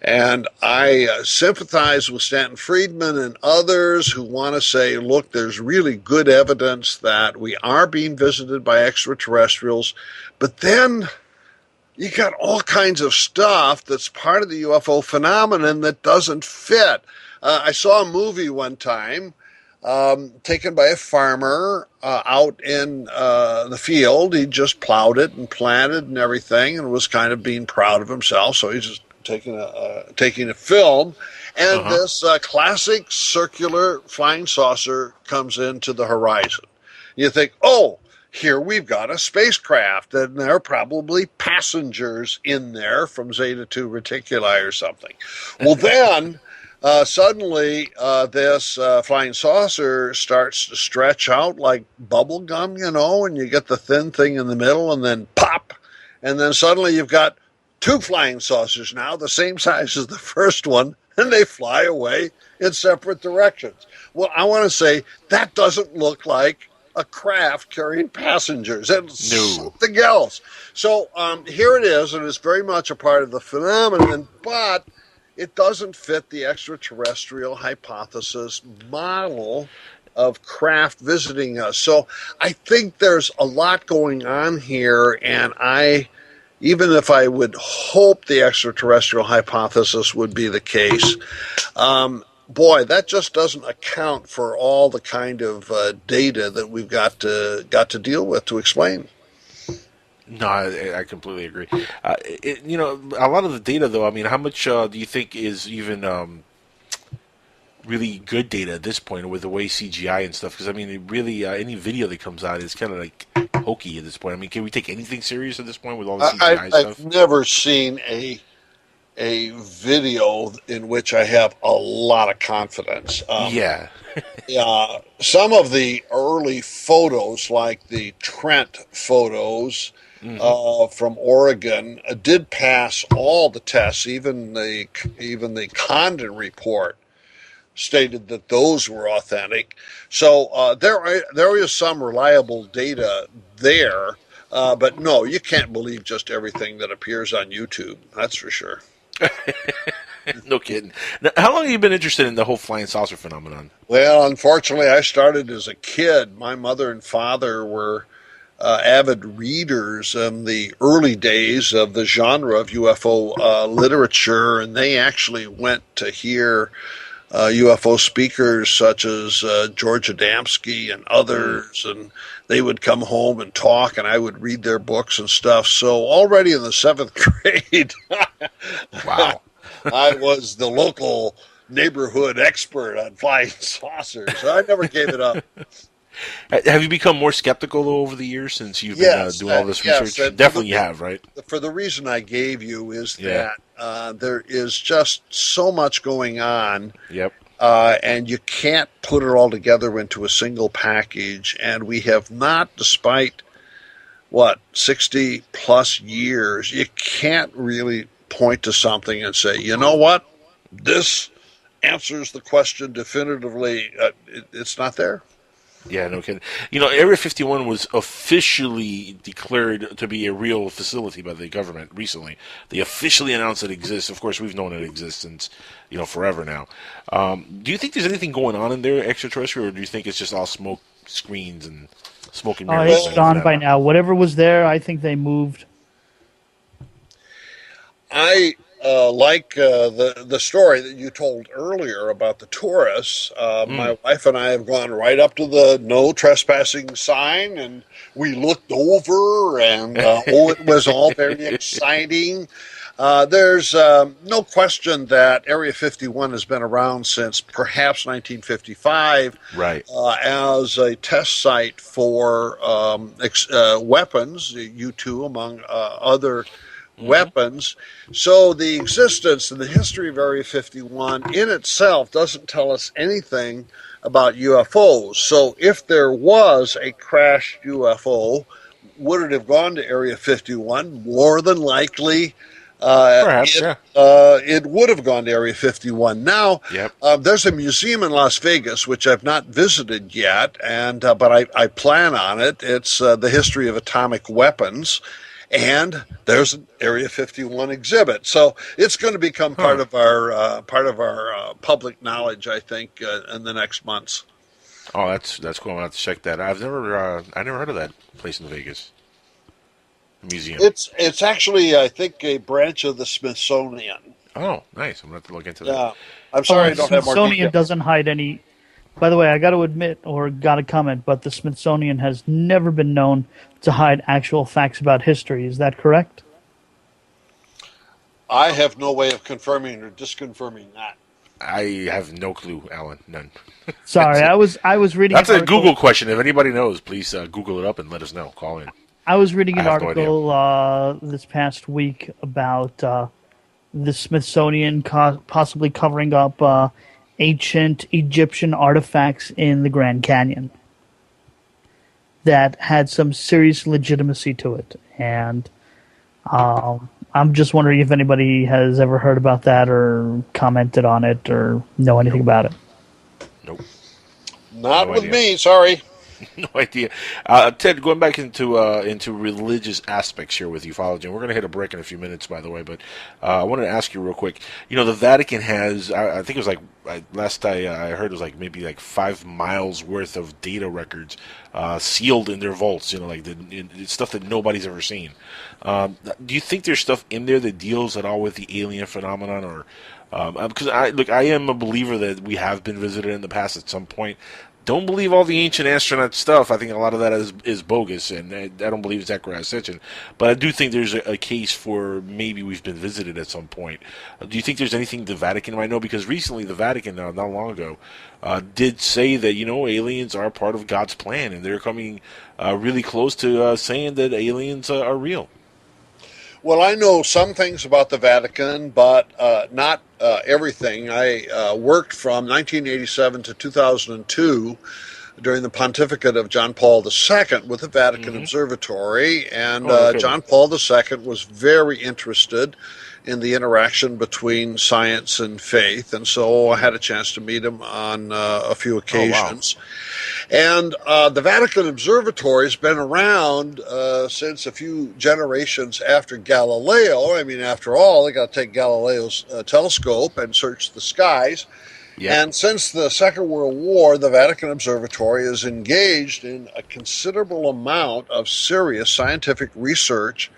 Speaker 2: And I sympathize with Stanton Friedman and others who want to say, look, there's really good evidence that we are being visited by extraterrestrials, but then you got all kinds of stuff that's part of the UFO phenomenon that doesn't fit. I saw a movie one time taken by a farmer out in the field. He just plowed it and planted and everything and was kind of being proud of himself, so he's just taking a film, and this classic circular flying saucer comes into the horizon. You think, oh, here we've got a spacecraft, and there are probably passengers in there from Zeta 2 Reticuli or something. Well, then suddenly this flying saucer starts to stretch out like bubble gum, and you get the thin thing in the middle, and then pop, and then suddenly you've got two flying saucers now, the same size as the first one, and they fly away in separate directions. Well, I want to say that doesn't look like a craft carrying passengers. It's something else. So here it is, and it's very much a part of the phenomenon, but it doesn't fit the extraterrestrial hypothesis model of craft visiting us. So I think there's a lot going on here, and even if I would hope the extraterrestrial hypothesis would be the case, boy, that just doesn't account for all the kind of data that we've got to deal with to explain.
Speaker 1: No, I completely agree. A lot of the data, though, I mean, how much do you think is even really good data at this point with the way CGI and stuff? Because, I mean, any video that comes out is kind of like hokey at this point. I mean, can we take anything serious at this point with all the CGI stuff?
Speaker 2: I've never seen a video in which I have a lot of confidence.
Speaker 1: Yeah.
Speaker 2: Some of the early photos, like the Trent photos from Oregon, did pass all the tests. Even the Condon report stated that those were authentic. So there is some reliable data there, but no, you can't believe just everything that appears on YouTube. That's for sure.
Speaker 1: No kidding. Now, how long have you been interested in the whole flying saucer phenomenon?
Speaker 2: Well, unfortunately, I started as a kid. My mother and father were avid readers in the early days of the genre of UFO literature, and they actually went to hear UFO speakers such as George Adamski and others, and they would come home and talk, and I would read their books and stuff. So already in the 7th grade,
Speaker 1: wow,
Speaker 2: I was the local neighborhood expert on flying saucers. I never gave it up.
Speaker 1: Have you become more skeptical though, over the years since you've been doing all this research?
Speaker 2: Yes,
Speaker 1: definitely you have, right?
Speaker 2: For the reason I gave you is that there is just so much going on.
Speaker 1: Yep.
Speaker 2: And you can't put it all together into a single package. And we have not, despite 60 plus years, you can't really point to something and say, you know what, this answers the question definitively. It's not there.
Speaker 1: Yeah, no kidding. Area 51 was officially declared to be a real facility by the government recently. They officially announced it exists. Of course, we've known it exists since, forever now. Do you think there's anything going on in there extraterrestrial, or do you think it's just all smoke screens and smoke and mirrors?
Speaker 3: It's gone by now. Whatever was there, I think they moved.
Speaker 2: I like the story that you told earlier about the tourists, my wife and I have gone right up to the no trespassing sign, and we looked over, and it was all very exciting. There's no question that Area 51 has been around since perhaps 1955
Speaker 1: Right.
Speaker 2: as a test site for weapons, U-2 among other weapons. So the existence and the history of Area 51 in itself doesn't tell us anything about UFOs. So if there was a crashed UFO, would it have gone to Area 51? More than likely,
Speaker 1: Perhaps, yeah.
Speaker 2: it would have gone to Area 51. Now,
Speaker 1: Yep.
Speaker 2: there's a museum in Las Vegas which I've not visited yet, and but I plan on it. It's the history of atomic weapons, and there's an Area 51 exhibit. So it's going to become part of our public knowledge, I think, in the next months.
Speaker 1: Oh, that's cool. I'll have to check that. I never heard of that place in Vegas. Museum.
Speaker 2: It's actually, I think, a branch of the Smithsonian.
Speaker 1: Oh, nice. I'm going to have to look into that.
Speaker 2: Yeah, I'm sorry I don't have more
Speaker 3: Smithsonian
Speaker 2: detail.
Speaker 3: doesn't hide any. By the way, I got to admit, or got to comment, but the Smithsonian has never been known to hide actual facts about history. Is that correct?
Speaker 2: I have no way of confirming or disconfirming that.
Speaker 1: I have no clue, Alan. None.
Speaker 3: Sorry, I was reading.
Speaker 1: That's
Speaker 3: an
Speaker 1: a
Speaker 3: article-
Speaker 1: Google question. If anybody knows, please Google it up and let us know. Call in.
Speaker 3: I was reading an
Speaker 1: I have no
Speaker 3: article this past week about the Smithsonian possibly covering up ancient Egyptian artifacts in the Grand Canyon that had some serious legitimacy to it. And I'm just wondering if anybody has ever heard about that or commented on it or know anything about it.
Speaker 1: Nope.
Speaker 2: Not
Speaker 1: No
Speaker 2: with
Speaker 1: idea.
Speaker 2: me, sorry.
Speaker 1: No idea. Ted, going back into religious aspects here with ufology, and we're going to hit a break in a few minutes, by the way, but I wanted to ask you real quick. You know, the Vatican has, I think it was like, last I heard it was like maybe like 5 miles worth of data records sealed in their vaults, you know, like it's stuff that nobody's ever seen. Do you think there's stuff in there that deals at all with the alien phenomenon, or because I am a believer that we have been visited in the past at some point. Don't believe all the ancient astronaut stuff. I think a lot of that is bogus, and I don't believe it's accurate ascension. But I do think there's a case for maybe we've been visited at some point. Do you think there's anything the Vatican might know? Because recently the Vatican, not long ago, did say that, you know, aliens are part of God's plan, and they're coming really close to saying that aliens are real.
Speaker 2: Well, I know some things about the Vatican, but not everything. I worked from 1987 to 2002 during the pontificate of John Paul II with the Vatican Observatory, and
Speaker 1: okay.
Speaker 2: John Paul II was very interested in the interaction between science and faith, and so I had a chance to meet him on a few occasions. And the Vatican Observatory has been around since a few generations after Galileo. I mean, after all, they got to take Galileo's telescope and search the skies.
Speaker 1: Yeah.
Speaker 2: And since the Second World War, the Vatican Observatory is engaged in a considerable amount of serious scientific research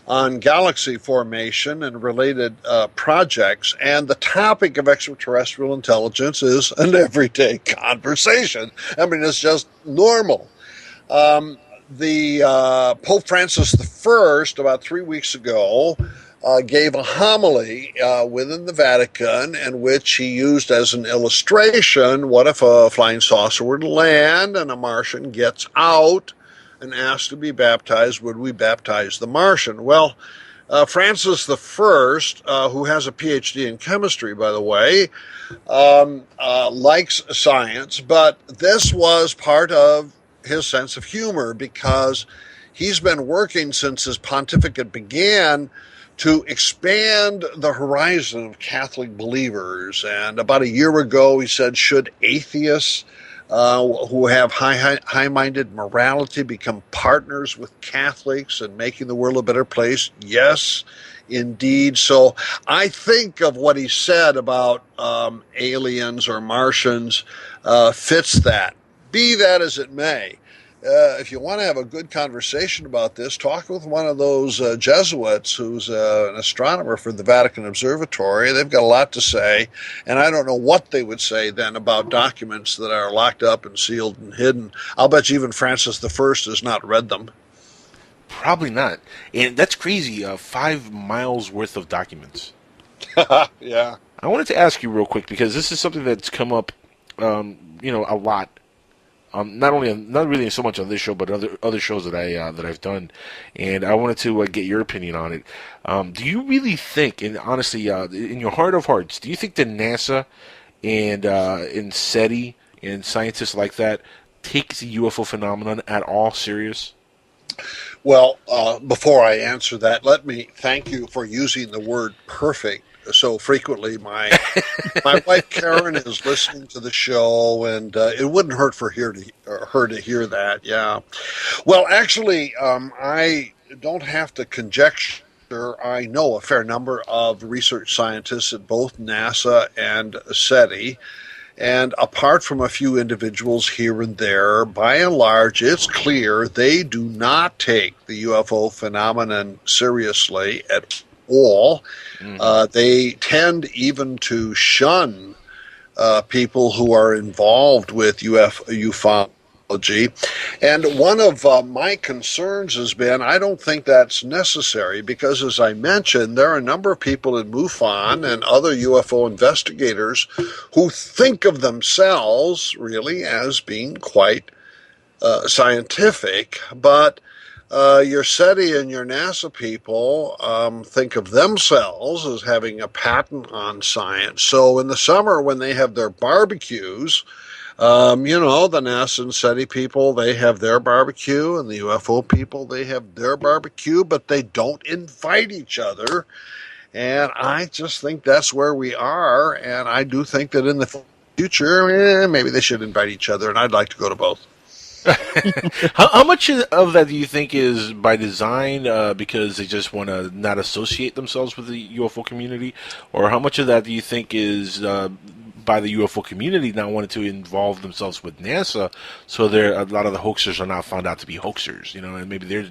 Speaker 2: on galaxy formation and related projects, and the topic of extraterrestrial intelligence is an everyday conversation. I mean, it's just normal. The Pope Francis I, about 3 weeks ago, gave a homily within the Vatican in which he used as an illustration, what if a flying saucer were to land and a Martian gets out and asked to be baptized, would we baptize the Martian? Well, Francis I, who has a PhD in chemistry, by the way, likes science, but this was part of his sense of humor because he's been working since his pontificate began to expand the horizon of Catholic believers. And about a year ago, he said, should atheists who have high-minded morality become partners with Catholics in making the world a better place? Yes, indeed. So I think of what he said about aliens or Martians fits that. Be that as it may, if you want to have a good conversation about this, talk with one of those Jesuits who's an astronomer for the Vatican Observatory. They've got a lot to say, and I don't know what they would say then about documents that are locked up and sealed and hidden. I'll bet you even Francis the First has not read them.
Speaker 1: Probably not. And that's crazy. 5 miles worth of documents.
Speaker 2: Yeah.
Speaker 1: I wanted to ask you real quick because this is something that's come up, a lot. Not really so much on this show, but other shows that I've done, and I wanted to get your opinion on it. Do you really think, and honestly, in your heart of hearts, do you think that NASA and SETI and scientists like that take the UFO phenomenon at all serious?
Speaker 2: Well, before I answer that, let me thank you for using the word perfect so frequently. My wife Karen is listening to the show, and it wouldn't hurt for her to hear that. Yeah. Well, actually, I don't have to conjecture. I know a fair number of research scientists at both NASA and SETI. And apart from a few individuals here and there, by and large, it's clear they do not take the UFO phenomenon seriously at all. They tend even to shun people who are involved with ufology. And one of my concerns has been I don't think that's necessary because, as I mentioned, there are a number of people in MUFON and other UFO investigators who think of themselves really as being quite scientific, but your SETI and your NASA people think of themselves as having a patent on science. So in the summer when they have their barbecues, the NASA and SETI people, they have their barbecue, and the UFO people, they have their barbecue, but they don't invite each other. And I just think that's where we are, and I do think that in the future, maybe they should invite each other, and I'd like to go to both.
Speaker 1: How much of that do you think is by design because they just want to not associate themselves with the UFO community? Or how much of that do you think is by the UFO community not wanting to involve themselves with NASA so a lot of the hoaxers are not found out to be hoaxers, and maybe they're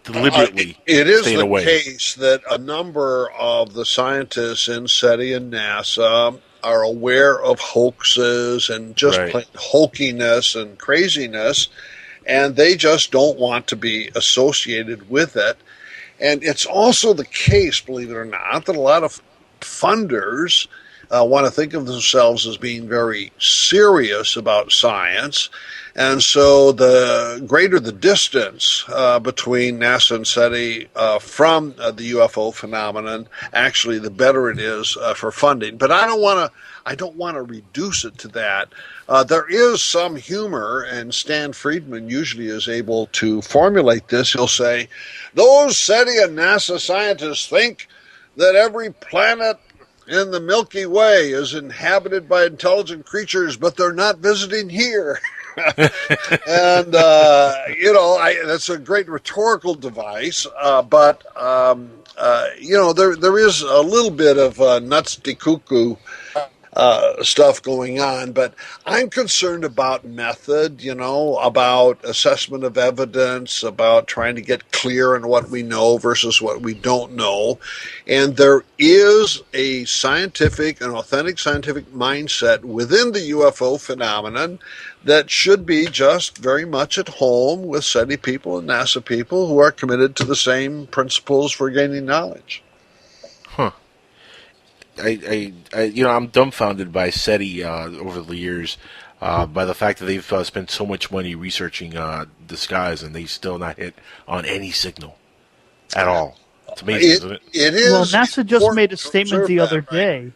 Speaker 1: deliberately
Speaker 2: it is
Speaker 1: staying
Speaker 2: the
Speaker 1: away?
Speaker 2: case that a number of the scientists in SETI and NASA are aware of hoaxes and just plain hokiness and craziness, and they just don't want to be associated with it. And it's also the case, believe it or not, that a lot of funders want to think of themselves as being very serious about science. And so the greater the distance between NASA and SETI from the UFO phenomenon, actually, the better it is for funding. But I don't want to reduce it to that. There is some humor, and Stan Friedman usually is able to formulate this. He'll say, those SETI and NASA scientists think that every planet in the Milky Way is inhabited by intelligent creatures, but they're not visiting here. And that's a great rhetorical device, but there is a little bit of nuts de cuckoo stuff going on, but I'm concerned about method, about assessment of evidence, about trying to get clear on what we know versus what we don't know. And there is a an authentic scientific mindset within the UFO phenomenon that should be just very much at home with SETI people and NASA people who are committed to the same principles for gaining knowledge.
Speaker 1: Huh. I'm dumbfounded by SETI over the years, by the fact that they've spent so much money researching the skies and they still not hit on any signal at all. It's amazing, isn't it?
Speaker 2: It is.
Speaker 3: Well, NASA just made a statement the other day.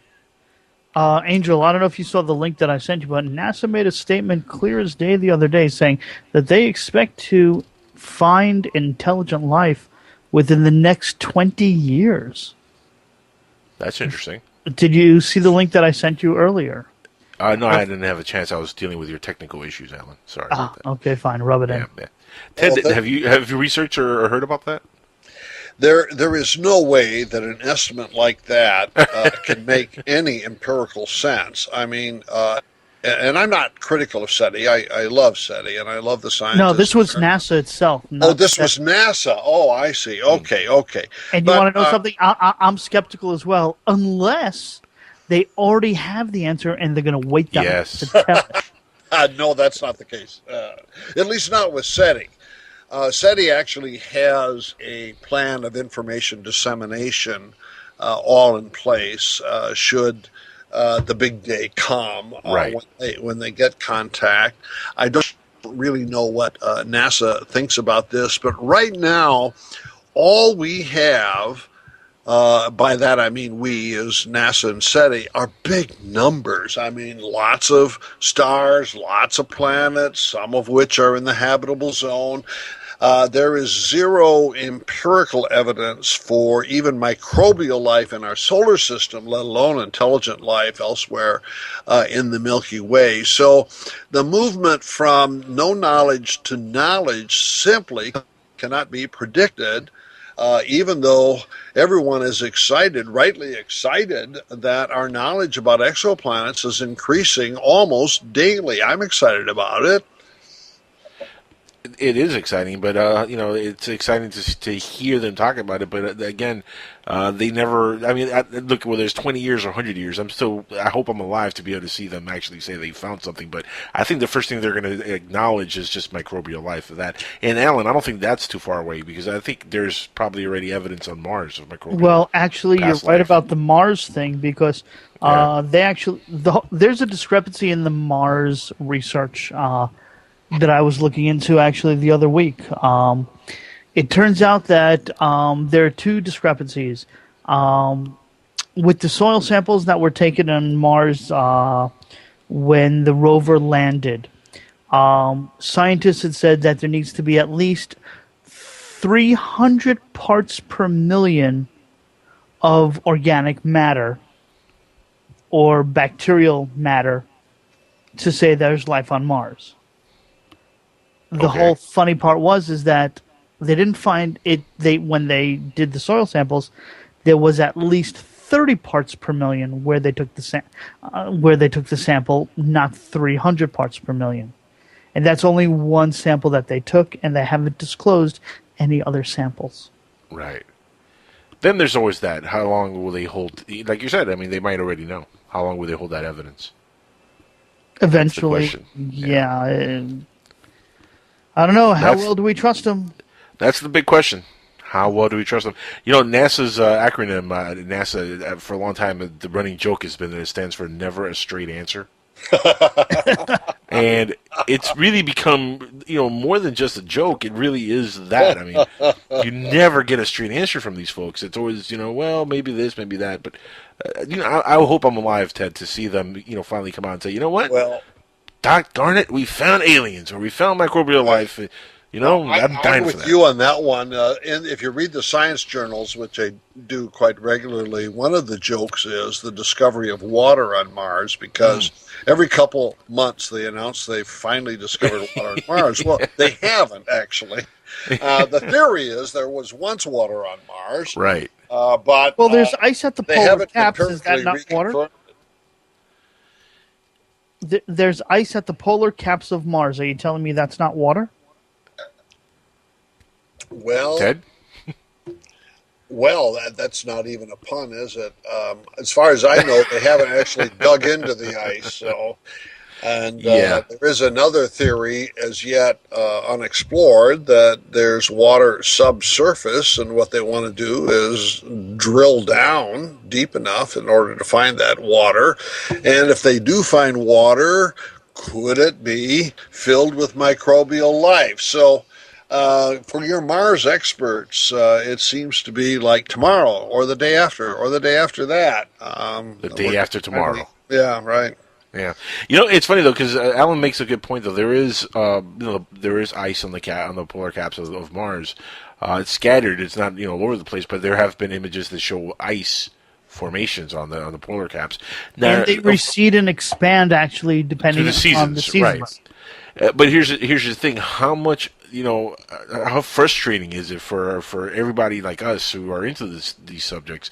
Speaker 3: Angel, I don't know if you saw the link that I sent you, but NASA made a statement clear as day the other day saying that they expect to find intelligent life within the next 20 years.
Speaker 1: That's interesting.
Speaker 3: Did you see the link that I sent you earlier?
Speaker 1: No, I didn't have a chance. I was dealing with your technical issues, Alan. Sorry about that.
Speaker 3: Okay, fine. Rub it in.
Speaker 1: Yeah. Ted, have you researched or heard about that?
Speaker 2: There is no way that an estimate like that can make any empirical sense. I mean, And I'm not critical of SETI. I love SETI, and I love the
Speaker 3: No,
Speaker 2: scientists.
Speaker 3: this was NASA itself.
Speaker 2: Oh,
Speaker 3: Not
Speaker 2: this
Speaker 3: SETI.
Speaker 2: was NASA. Oh, I see. Okay, okay.
Speaker 3: And you
Speaker 2: But
Speaker 3: want to know something? I'm skeptical as well, unless they already have the answer and they're going to wait that long to
Speaker 1: Yes.
Speaker 3: tell it.
Speaker 2: no, that's not the case. At least not with SETI. SETI actually has a plan of information dissemination all in place should the big day come
Speaker 1: Right.
Speaker 2: when they get contact. I don't really know what NASA thinks about this, but right now, all we have, by that I mean we, is NASA and SETI, are big numbers. I mean, lots of stars, lots of planets, some of which are in the habitable zone. There is zero empirical evidence for even microbial life in our solar system, let alone intelligent life elsewhere in the Milky Way. So the movement from no knowledge to knowledge simply cannot be predicted. Even though everyone is excited, rightly excited, that our knowledge about exoplanets is increasing almost daily. I'm excited about it.
Speaker 1: It is exciting, but it's exciting to hear them talk about it. But again, they never. I mean, look, whether it's 20 years or 100 years, I hope I'm alive to be able to see them actually say they found something. But I think the first thing they're going to acknowledge is just microbial life of that. And Alan, I don't think that's too far away because I think there's probably already evidence on Mars of microbial.
Speaker 3: Well, actually, you're
Speaker 1: past
Speaker 3: right
Speaker 1: life.
Speaker 3: about the Mars thing because there's a discrepancy in the Mars research that I was looking into actually the other week. It turns out that there are two discrepancies. With the soil samples that were taken on Mars when the rover landed, scientists had said that there needs to be at least 300 parts per million of organic matter or bacterial matter to say there's life on Mars. The
Speaker 1: Okay.
Speaker 3: whole funny part is that they didn't find it. When they did the soil samples, there was at least 30 parts per million where they took the sample, not 300 parts per million, and that's only one sample that they took, and they haven't disclosed any other samples.
Speaker 1: Right. Then there's always that. How long will they hold? Like you said, I mean, they might already know. How long will they hold that evidence?
Speaker 3: Eventually,
Speaker 1: question.
Speaker 3: yeah. And I don't know. How well do we trust them?
Speaker 1: That's the big question. How well do we trust them? You know, NASA's acronym, NASA, for a long time, the running joke has been that it stands for Never a Straight Answer. And it's really become, more than just a joke. It really is that. I mean, you never get a straight answer from these folks. It's always, well, maybe this, maybe that. But, I hope I'm alive, Ted, to see them, finally come out and say, you know what?
Speaker 2: Well,
Speaker 1: Darn it, we found aliens or we found microbial life. I'm dying
Speaker 2: I'm
Speaker 1: for
Speaker 2: with
Speaker 1: that.
Speaker 2: you on that one. And if you read the science journals, which I do quite regularly, one of the jokes is the discovery of water on Mars, because every couple months they announce they finally discovered water on Mars. Well, they haven't, actually. The theory is there was once water on Mars.
Speaker 1: Right.
Speaker 2: But
Speaker 3: Well, there's ice at the
Speaker 2: they
Speaker 3: polar
Speaker 2: haven't
Speaker 3: caps. Is that
Speaker 2: empirically
Speaker 3: not water?
Speaker 2: reconfirmed.
Speaker 3: There's ice at the polar caps of Mars. Are you telling me that's not water?
Speaker 2: Well,
Speaker 1: Ted?
Speaker 2: Well, that's not even a pun, is it? As far as I know, they haven't actually dug into the ice. So, and
Speaker 1: Yeah.
Speaker 2: there is another theory as yet unexplored that there's water subsurface, and what they want to do is drill down deep enough in order to find that water. And if they do find water, could it be filled with microbial life? So, for your Mars experts, it seems to be like tomorrow, or the day after, or the day after that.
Speaker 1: The day after tomorrow.
Speaker 2: Yeah, right.
Speaker 1: Yeah, it's funny though because Alan makes a good point though. There is, there is ice on the polar caps of Mars. It's scattered. It's not all over the place, but there have been images that show ice formations on the polar caps. Now,
Speaker 3: And they recede and expand actually depending on the seasons.
Speaker 1: Right. But here's the thing: how much how frustrating is it for everybody like us who are into these subjects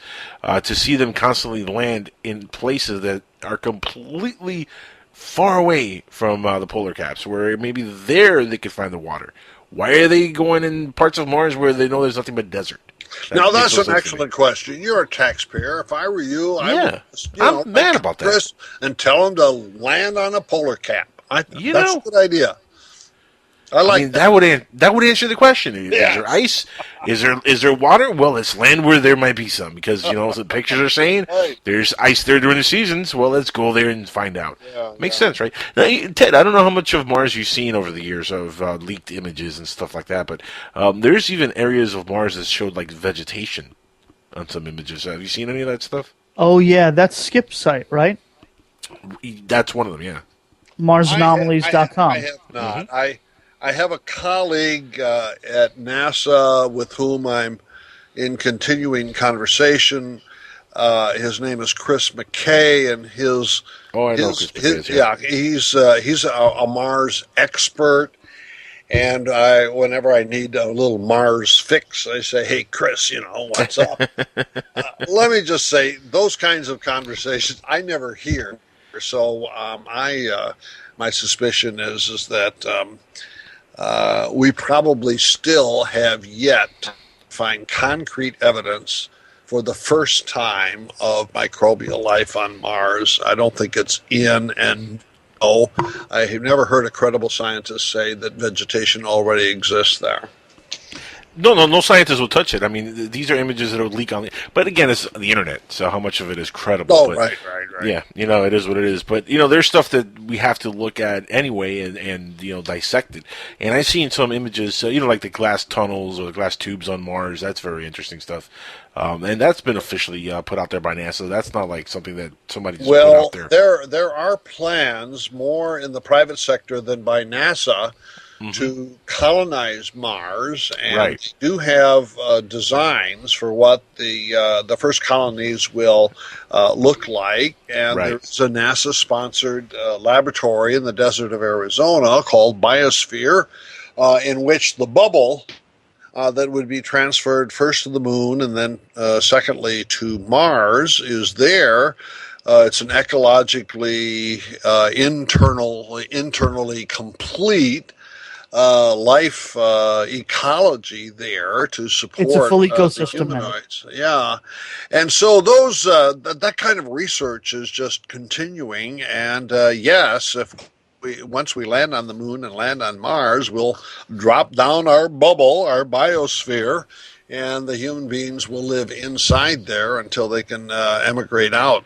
Speaker 1: to see them constantly land in places that are completely far away from the polar caps, where maybe there they could find the water. Why are they going in parts of Mars where they know there's nothing but desert?
Speaker 2: Now,
Speaker 1: Makes
Speaker 2: that's
Speaker 1: no
Speaker 2: an
Speaker 1: sense to me.
Speaker 2: excellent question. You're a taxpayer. If I were you, I
Speaker 1: Yeah.
Speaker 2: would just,
Speaker 1: I'm mad
Speaker 2: make
Speaker 1: about that.
Speaker 2: Chris and tell him to land on a polar cap. That's
Speaker 1: know-
Speaker 2: a good idea. I like
Speaker 1: I mean, that would answer the question. Is
Speaker 2: Yes.
Speaker 1: there ice? Is there water? Well, let's land where there might be some, because the pictures are saying
Speaker 2: Right.
Speaker 1: there's ice there during the seasons. Well, let's go there and find out.
Speaker 2: Yeah,
Speaker 1: Makes sense, right? Now, Ted, I don't know how much of Mars you've seen over the years of leaked images and stuff like that, but there's even areas of Mars that showed like vegetation on some images. Have you seen any of that stuff?
Speaker 3: Oh yeah, that's Skip's site, right?
Speaker 1: That's one of them, yeah.
Speaker 3: MarsAnomalies.com.
Speaker 2: I have not. I have a colleague at NASA with whom I'm in continuing conversation. His name is Chris McKay, and
Speaker 1: Oh, I know Chris McKay is, yeah.
Speaker 2: he's a Mars expert. And whenever I need a little Mars fix, I say, "Hey, Chris, what's up?" Let me just say, those kinds of conversations I never hear. So my suspicion is that we probably still have yet to find concrete evidence for the first time of microbial life on Mars. I don't think it's in, and I have never heard a credible scientist say that vegetation already exists there.
Speaker 1: No scientist will touch it. I mean, these are images that will leak on but again, it's the internet, so how much of it is credible?
Speaker 2: Oh,
Speaker 1: but,
Speaker 2: right.
Speaker 1: Yeah, it is what it is. But there's stuff that we have to look at anyway and dissect it. And I've seen some images, like the glass tunnels or the glass tubes on Mars. That's very interesting stuff. And that's been officially put out there by NASA. That's not like something that somebody just put out there.
Speaker 2: There are plans more in the private sector than by NASA to colonize Mars, and
Speaker 1: Right.
Speaker 2: they do have designs for what the first colonies will look like. And
Speaker 1: Right.
Speaker 2: there's a NASA-sponsored laboratory in the desert of Arizona called Biosphere, in which the bubble that would be transferred first to the moon and then secondly to Mars is there. It's an ecologically internally complete life ecology there to support
Speaker 3: It's a full
Speaker 2: the
Speaker 3: ecosystem now.
Speaker 2: humanoids. Yeah, and so those that kind of research is just continuing. And yes, once we land on the moon and land on Mars, we'll drop down our bubble, our biosphere, and the human beings will live inside there until they can emigrate out.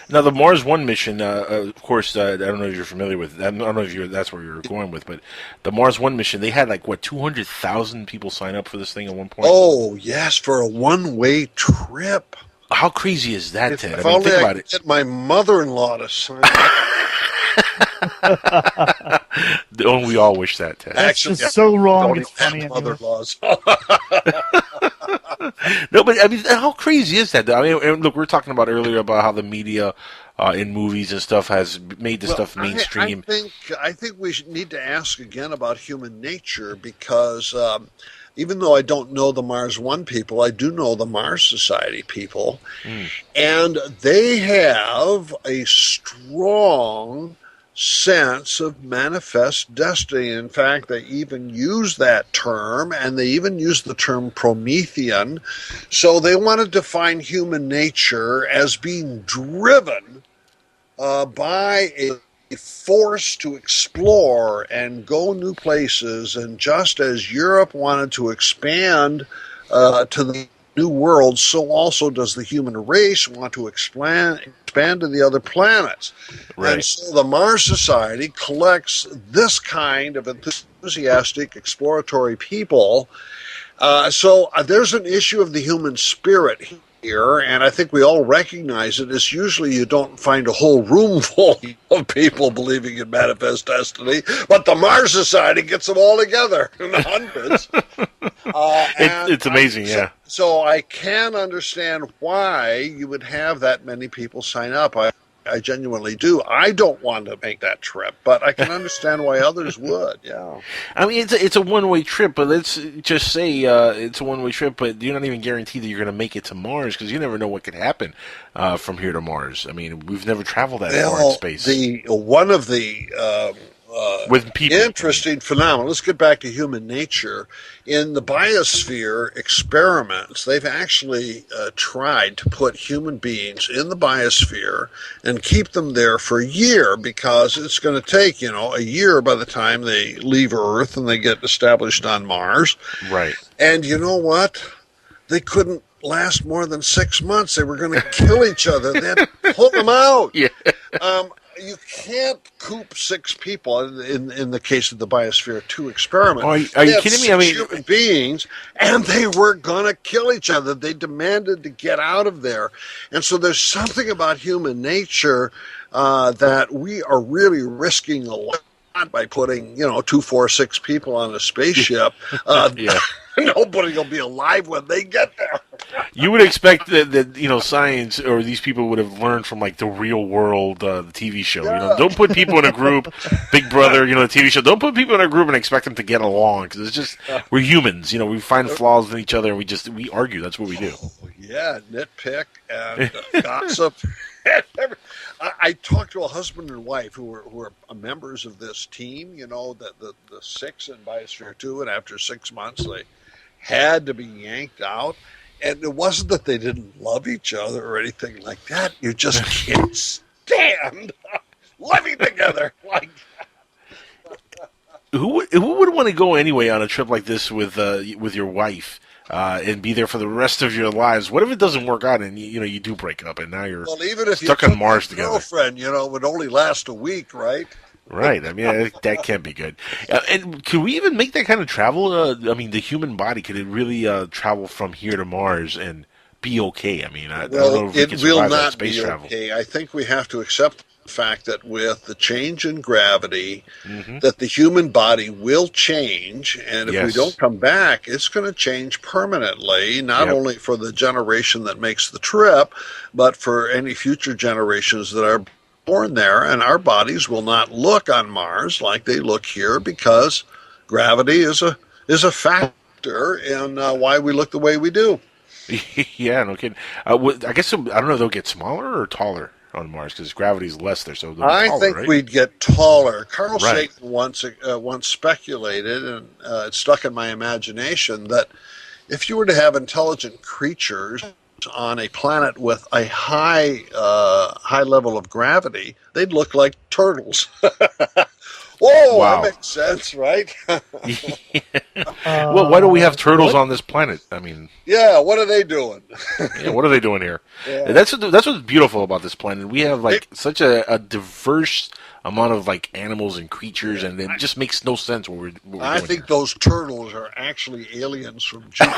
Speaker 1: Now, the Mars One mission, of course, I don't know if you're familiar with it. I don't know if that's where you're going with, but the Mars One mission, they had 200,000 people sign up for this thing at one point.
Speaker 2: Oh, yes, for a one-way trip.
Speaker 1: How crazy is that, Ted?
Speaker 2: If
Speaker 1: I mean,
Speaker 2: only
Speaker 1: think
Speaker 2: I
Speaker 1: about
Speaker 2: could
Speaker 1: it.
Speaker 2: get my mother-in-law to sign up.
Speaker 1: Don't we all wish that, Ted?
Speaker 3: That's just so wrong.
Speaker 2: Don't
Speaker 3: It's
Speaker 2: even
Speaker 3: funny.
Speaker 2: have
Speaker 3: Anyway.
Speaker 2: mother-in-laws.
Speaker 1: No, but I mean, how crazy is that? I mean, and look, we were talking about earlier about how the media in movies and stuff has made this stuff mainstream.
Speaker 2: I think we need to ask again about human nature, because even though I don't know the Mars One people, I do know the Mars Society people, and they have a strong sense of manifest destiny. In fact, they even use that term, and they even use the term Promethean. So they want to define human nature as being driven by a force to explore and go new places. And just as Europe wanted to expand to the new world, so also does the human race want to expand to the other planets.
Speaker 1: Right.
Speaker 2: And so the Mars Society collects this kind of enthusiastic exploratory people. So there's an issue of the human spirit here, and I think we all recognize it. It's usually you don't find a whole room full of people believing in manifest destiny, but the Mars Society gets them all together in the hundreds.
Speaker 1: It's amazing, yeah.
Speaker 2: So I can understand why you would have that many people sign up. I genuinely do. I don't want to make that trip, but I can understand why others would. Yeah.
Speaker 1: I mean, it's a one-way trip, but let's just say it's a one-way trip, but you're not even guaranteed that you're going to make it to Mars because you never know what could happen from here to Mars. I mean, we've never traveled that far in space.
Speaker 2: One of the
Speaker 1: with people.
Speaker 2: interesting phenomena. Let's get back to human nature. In the biosphere experiments, they've actually tried to put human beings in the biosphere and keep them there for a year because it's going to take, a year by the time they leave Earth and they get established on Mars.
Speaker 1: Right.
Speaker 2: And you know what? They couldn't last more than 6 months. They were going to kill each other. They had to pull them out.
Speaker 1: Yeah.
Speaker 2: You can't coop 6 people in the case of the Biosphere 2 experiment.
Speaker 1: Are you kidding me? I mean,
Speaker 2: human beings, and they were going to kill each other. They demanded to get out of there. And so there's something about human nature that we are really risking a lot by putting, 2, 4, 6 people on a spaceship.
Speaker 1: yeah.
Speaker 2: Nobody will be alive when they get there.
Speaker 1: You would expect that science or these people would have learned from like the Real World, the TV show.
Speaker 2: Yeah.
Speaker 1: Don't put people in a group. Big Brother, the TV show. Don't put people in a group and expect them to get along because it's just we're humans. We find flaws in each other and we argue. That's what we do.
Speaker 2: Oh, yeah, nitpick and gossip. I talked to a husband and wife who were members of this team. The 6 in Biosphere 2, and after 6 months they had to be yanked out. And it wasn't that they didn't love each other or anything like that. You just can't stand living together like that.
Speaker 1: Who would want to go anyway on a trip like this with your wife and be there for the rest of your lives? What if it doesn't work out and you do break up and now you're
Speaker 2: even if
Speaker 1: stuck on Mars together?
Speaker 2: Girlfriend, it would only last a week, right?
Speaker 1: Right. I mean, that can't be good. And could we even make that kind of travel? I mean, the human body, could it really travel from here to Mars and be okay? I mean, I don't know if we can survive that space travel.
Speaker 2: Okay. I think we have to accept the fact that with the change in gravity, that the human body will change, and if we don't come back, it's going to change permanently, not only for the generation that makes the trip, but for any future generations that are born there, and our bodies will not look on Mars like they look here because gravity is a factor in why we look the way we do.
Speaker 1: Yeah, no kidding. I guess I don't know. They'll get smaller or taller on Mars because gravity is less there. So
Speaker 2: I
Speaker 1: taller,
Speaker 2: think
Speaker 1: right?
Speaker 2: we'd get taller. Carl Sagan once speculated, and it stuck in my imagination, that if you were to have intelligent creatures on a planet with a high level of gravity, they'd look like turtles. Whoa,
Speaker 1: wow.
Speaker 2: That makes sense, right?
Speaker 1: Well, why do we have turtles on this planet? I mean,
Speaker 2: yeah, what are they doing?
Speaker 1: what are they doing here?
Speaker 2: Yeah.
Speaker 1: That's what's beautiful about this planet. We have such a diverse amount of animals and creatures, and it just makes no sense what we're doing.
Speaker 2: I think those turtles are actually aliens from Jupiter.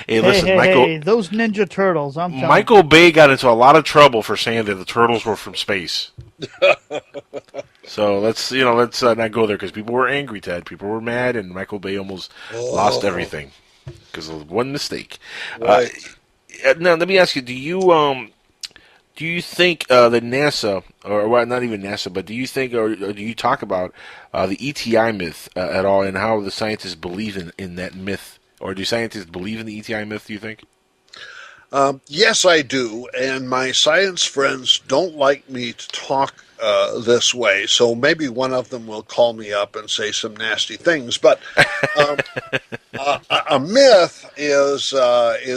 Speaker 1: Hey, listen, Michael.
Speaker 3: Hey, those Ninja Turtles. I'm telling
Speaker 1: Michael Bay got into a lot of trouble for saying that the turtles were from space. So let's not go there because people were angry, Ted. People were mad, and Michael Bay almost lost everything because of one mistake.
Speaker 2: Right.
Speaker 1: Now, let me ask you: do you think that NASA, or well, not even NASA, but do you think, or do you talk about the ETI myth at all, and how the scientists believe in that myth, or do scientists believe in the ETI myth? Do you think?
Speaker 2: Yes, I do, and my science friends don't like me to talk this way, so maybe one of them will call me up and say some nasty things. But a myth is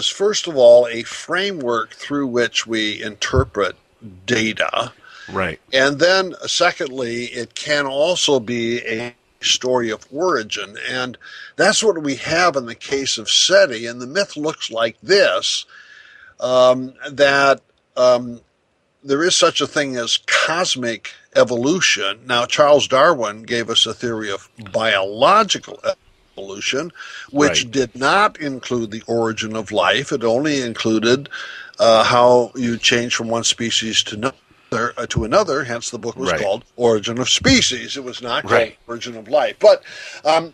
Speaker 2: first of all a framework through which we interpret data,
Speaker 1: right?
Speaker 2: And then secondly, it can also be a story of origin, and that's what we have in the case of SETI. And the myth looks like this. That there is such a thing as cosmic evolution. Now, Charles Darwin gave us a theory of biological evolution, which did not include the origin of life. It only included how you change from one species to another, hence the book was called Origin of Species. It was not called Origin of Life. But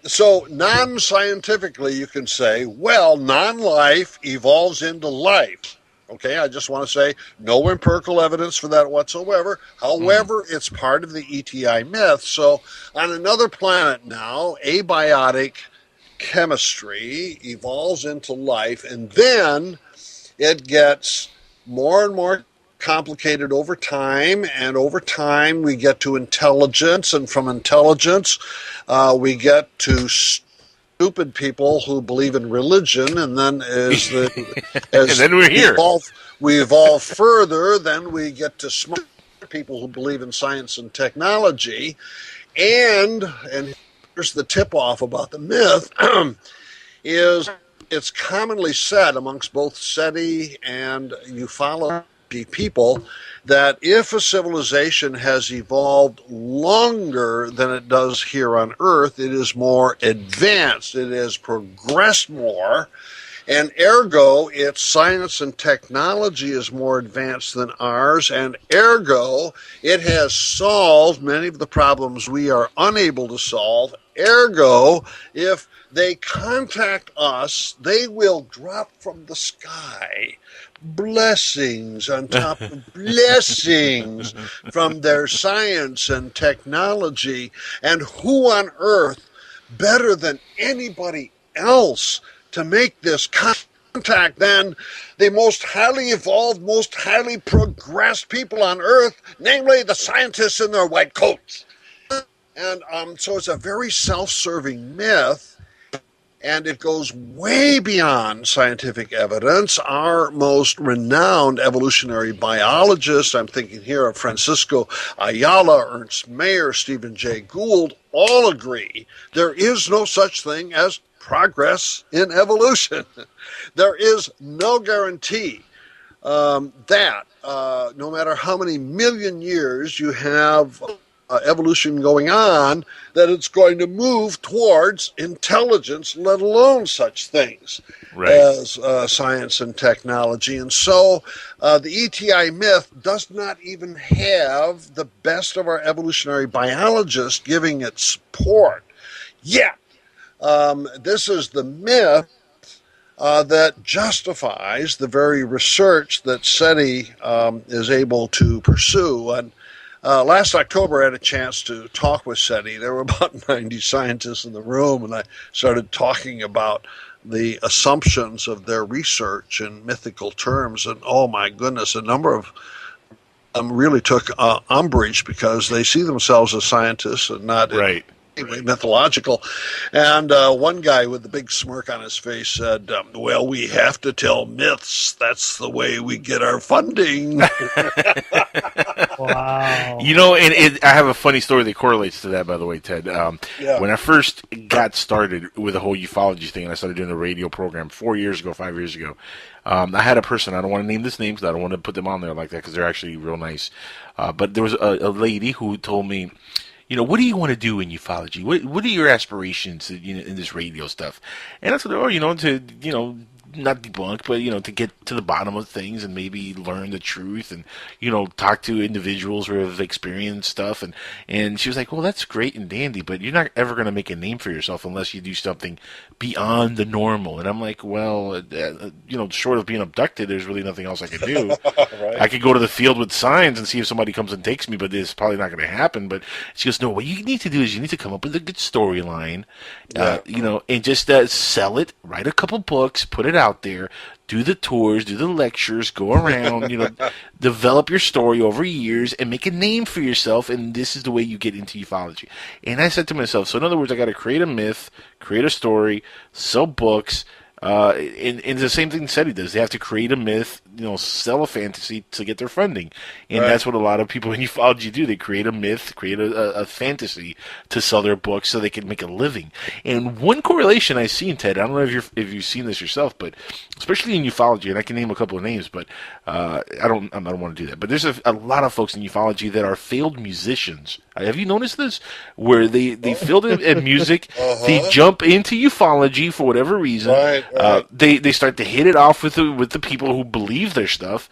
Speaker 2: so non-scientifically you can say, well, non-life evolves into life. Okay, I just want to say no empirical evidence for that whatsoever. However, it's part of the ETI myth. So, on another planet now, abiotic chemistry evolves into life, and then it gets more and more complicated over time, and over time we get to intelligence, and from intelligence we get to stupid people who believe in religion, and then
Speaker 1: And
Speaker 2: as
Speaker 1: then we're here.
Speaker 2: we evolve further, then we get to smart people who believe in science and technology, and here's the tip off about the myth is it's commonly said amongst both SETI and ufology people that if a civilization has evolved longer than it does here on Earth, it is more advanced, it has progressed more, and ergo, its science and technology is more advanced than ours, and ergo, it has solved many of the problems we are unable to solve. Ergo, if they contact us, they will drop from the sky blessings on top of blessings from their science and technology. And who on earth better than anybody else to make this contact than the most highly evolved, most highly progressed people on earth, namely the scientists in their white coats? And so it's a very self-serving myth, and it goes way beyond scientific evidence. Our most renowned evolutionary biologists, I'm thinking here of Francisco Ayala, Ernst Mayr, Stephen Jay Gould, all agree there is no such thing as progress in evolution. There is no guarantee that no matter how many million years you have evolution going on, that it's going to move towards intelligence, let alone such things as science and technology. And so the ETI myth does not even have the best of our evolutionary biologists giving it support. Yet, this is the myth that justifies the very research that SETI is able to pursue. And last October, I had a chance to talk with SETI. There were about 90 scientists in the room, and I started talking about the assumptions of their research in mythical terms. And oh my goodness, a number of them really took umbrage because they see themselves as scientists and not
Speaker 1: Right.
Speaker 2: anyway mythological. And one guy with a big smirk on his face said, well, we have to tell myths. That's the way we get our funding.
Speaker 3: Wow.
Speaker 1: You know, and I have a funny story that correlates to that, by the way, Ted.
Speaker 2: Yeah.
Speaker 1: When I first got started with the whole ufology thing, and I started doing a radio program 5 years ago, I had a person, I don't want to name this name because I don't want to put them on there like that because they're actually real nice. But there was a lady who told me, you know, what do you want to do in ufology? What are your aspirations, in this radio stuff? And I said, to not debunk, but to get to the bottom of things and maybe learn the truth and talk to individuals who have experienced stuff. And she was like, well, that's great and dandy, but you're not ever going to make a name for yourself unless you do something beyond the normal. And I'm like, well, short of being abducted, there's really nothing else I could do.
Speaker 2: Right.
Speaker 1: I could go to the field with signs and see if somebody comes and takes me, but it's probably not going to happen. But she goes, no, what you need to do is you need to come up with a good storyline, and just sell it, write a couple books, put it out there, do the tours, do the lectures, go around, develop your story over years and make a name for yourself, and this is the way you get into ufology. And I said to myself, so in other words, I got to create a myth, create a story, sell books, and the same thing SETI does. They have to create a myth, sell a fantasy to get their funding. And
Speaker 2: Right.
Speaker 1: that's what a lot of people in ufology do. They create a myth, create a fantasy to sell their books so they can make a living. And one correlation I've seen, Ted, I don't know if you've seen this yourself, but especially in ufology, and I can name a couple of names, but I don't want to do that. But there's a lot of folks in ufology that are failed musicians. Have you noticed this? Where they failed at music, they jump into ufology for whatever reason.
Speaker 2: Right.
Speaker 1: They start to hit it off with the people who believe their stuff.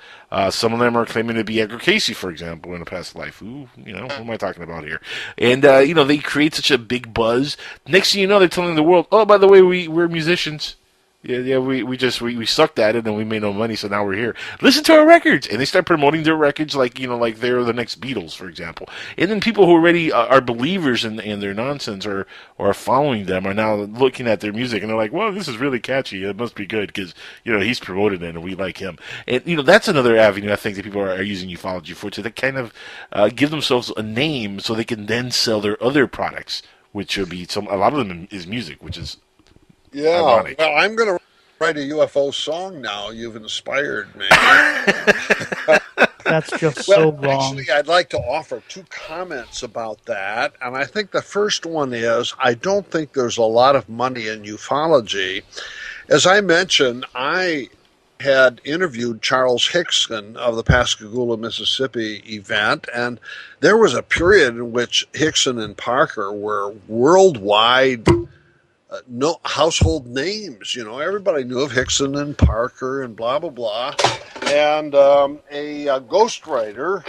Speaker 1: Some of them are claiming to be Edgar Casey, for example, in a past life. Who am I talking about here? And they create such a big buzz. Next thing you know, they're telling the world, "Oh, by the way, we're musicians." Yeah, we sucked at it and we made no money, so now we're here. Listen to our records, and they start promoting their records like like they're the next Beatles, for example. And then people who already are believers in their nonsense or are following them are now looking at their music and they're like, well, this is really catchy. It must be good because he's promoted it and we like him. And that's another avenue I think that people are using ufology for, to kind of give themselves a name so they can then sell their other products, which would be a lot of them is music, which is
Speaker 2: Yeah,
Speaker 1: ironic.
Speaker 2: well, I'm going to write a UFO song now. You've inspired me.
Speaker 3: That's just so
Speaker 2: Well,
Speaker 3: wrong.
Speaker 2: actually, I'd like to offer two comments about that. And I think the first one is I don't think there's a lot of money in ufology. As I mentioned, I had interviewed Charles Hickson of the Pascagoula, Mississippi event, and there was a period in which Hickson and Parker were worldwide no household names. Everybody knew of Hickson and Parker and blah blah blah. And a ghostwriter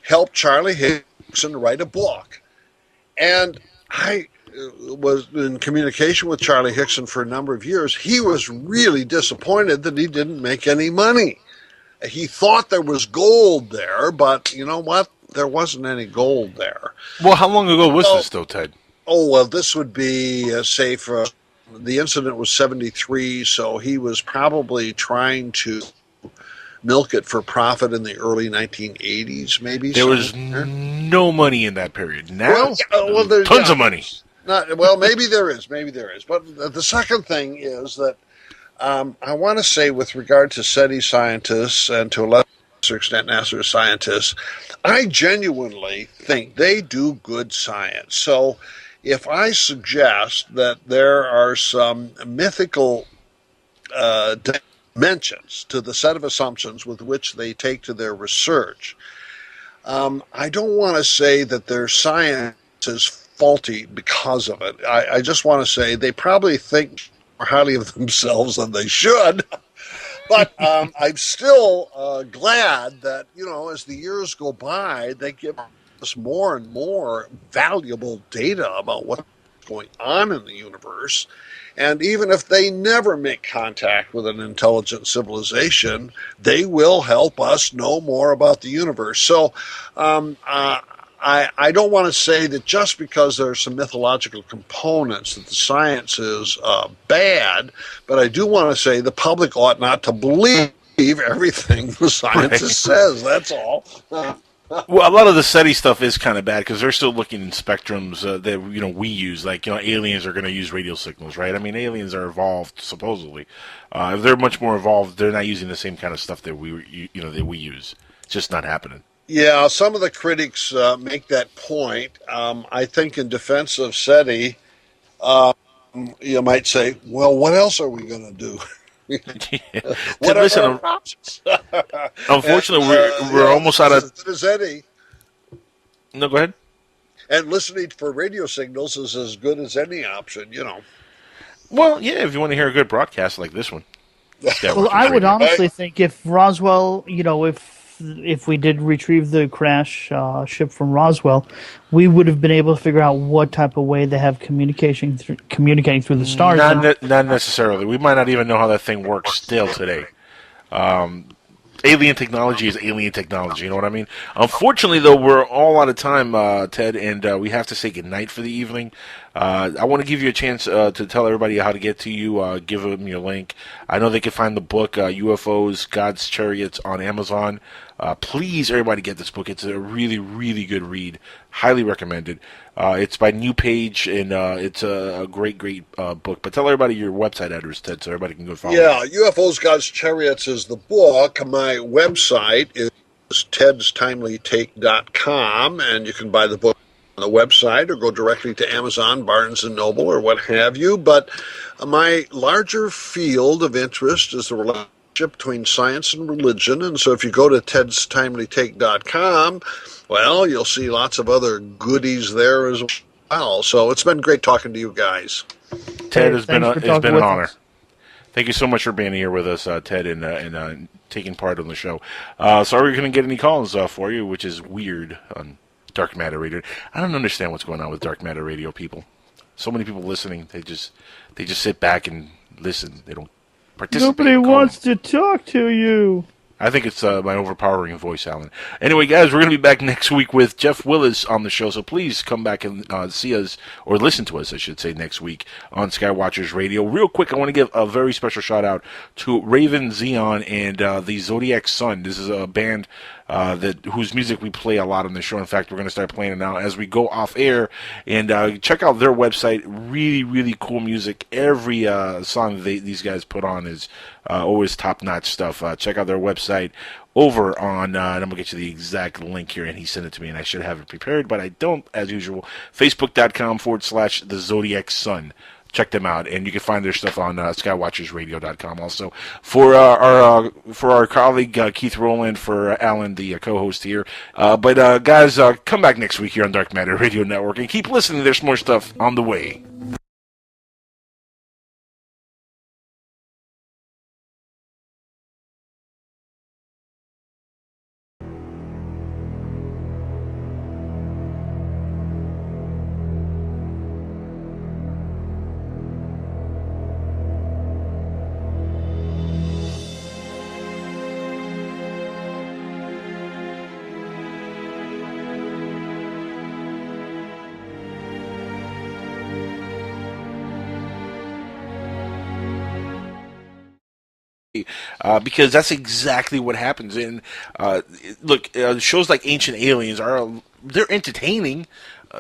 Speaker 2: helped Charlie Hickson write a book, and I was in communication with Charlie Hickson for a number of years. He was really disappointed that he didn't make any money. He thought there was gold there, but you know what? There wasn't any gold there.
Speaker 1: Well, how long ago was this, though, Ted?
Speaker 2: Oh, well, this would be, say, for the incident was 73, so he was probably trying to milk it for profit in the early 1980s, maybe.
Speaker 1: There was no money in that period. Now,
Speaker 2: there's
Speaker 1: tons of money.
Speaker 2: Maybe there is. But the second thing is that I want to say, with regard to SETI scientists and to a lesser extent NASA scientists, I genuinely think they do good science. So if I suggest that there are some mythical dimensions to the set of assumptions with which they take to their research, I don't want to say that their science is faulty because of it. I just want to say they probably think more highly of themselves than they should. But I'm still glad that, as the years go by, they give us more and more valuable data about what's going on in the universe. And even if they never make contact with an intelligent civilization, they will help us know more about the universe. So I don't want to say that just because there are some mythological components that the science is bad, but I do want to say the public ought not to believe everything the scientist says. That's all.
Speaker 1: Well, a lot of the SETI stuff is kind of bad because they're still looking in spectrums that we use. Like aliens are going to use radio signals, right? I mean, aliens are evolved supposedly. If they're much more evolved, they're not using the same kind of stuff that we use. It's just not happening.
Speaker 2: Yeah, some of the critics make that point. I think in defense of SETI, you might say, well, what else are we going to do? What
Speaker 1: Listen,
Speaker 2: are our options?
Speaker 1: unfortunately, we're almost out of...
Speaker 2: As good as any.
Speaker 1: No, go ahead.
Speaker 2: And listening for radio signals is as good as any option,
Speaker 1: Well, yeah, if you want to hear a good broadcast like this one.
Speaker 3: Well, I would honestly think if Roswell, if we did retrieve the crash ship from Roswell, we would have been able to figure out what type of way they have communicating through the stars.
Speaker 1: Not necessarily. We might not even know how that thing works still today. Alien technology is alien technology, you know what I mean? Unfortunately, though, we're all out of time, Ted, and we have to say goodnight for the evening. I want to give you a chance to tell everybody how to get to you, give them your link. I know they can find the book, UFOs, God's Chariots, on Amazon. Please, everybody get this book. It's a really, really good read. Highly recommended. It's by New Page, and it's a great, great book. But tell everybody your website address, Ted, so everybody can go follow you.
Speaker 2: UFOs, God's Chariots is the book. My website is tedstimelytake.com, and you can buy the book on the website or go directly to Amazon, Barnes & Noble, or what have you. But my larger field of interest is the relationship between science and religion, and so if you go to tedstimelytake.com, well, you'll see lots of other goodies there as well. So it's been great talking to you guys.
Speaker 1: Ted, it's been an honor. Thank you so much for being here with us, Ted, and taking part on the show. Sorry we couldn't get any calls for you, which is weird on Dark Matter Radio. I don't understand what's going on with Dark Matter Radio people. So many people listening, they just sit back and listen. They don't participate.
Speaker 3: Nobody
Speaker 1: call
Speaker 3: wants
Speaker 1: in.
Speaker 3: to talk to you.
Speaker 1: I think it's my overpowering voice, Alan. Anyway, guys, we're going to be back next week with Jeff Willis on the show, so please come back and see us, or listen to us, I should say, next week on Skywatchers Radio. Real quick, I want to give a very special shout-out to Raven Xeon and the Zodiac Sun. This is a band whose music we play a lot on the show. In fact, we're going to start playing it now as we go off air. And check out their website. Really, really cool music. Every song these guys put on is always top-notch stuff. Check out their website over on, and I'm going to get you the exact link here, and he sent it to me, and I should have it prepared, but I don't, as usual. Facebook.com/The Zodiac Sun. Check them out, and you can find their stuff on skywatchersradio.com. Also, for our colleague Keith Rowland, for Alan, the co-host here. But guys, come back next week here on Dark Matter Radio Network, and keep listening. There's more stuff on the way. Because that's exactly what happens. And look, shows like Ancient Aliens they're entertaining,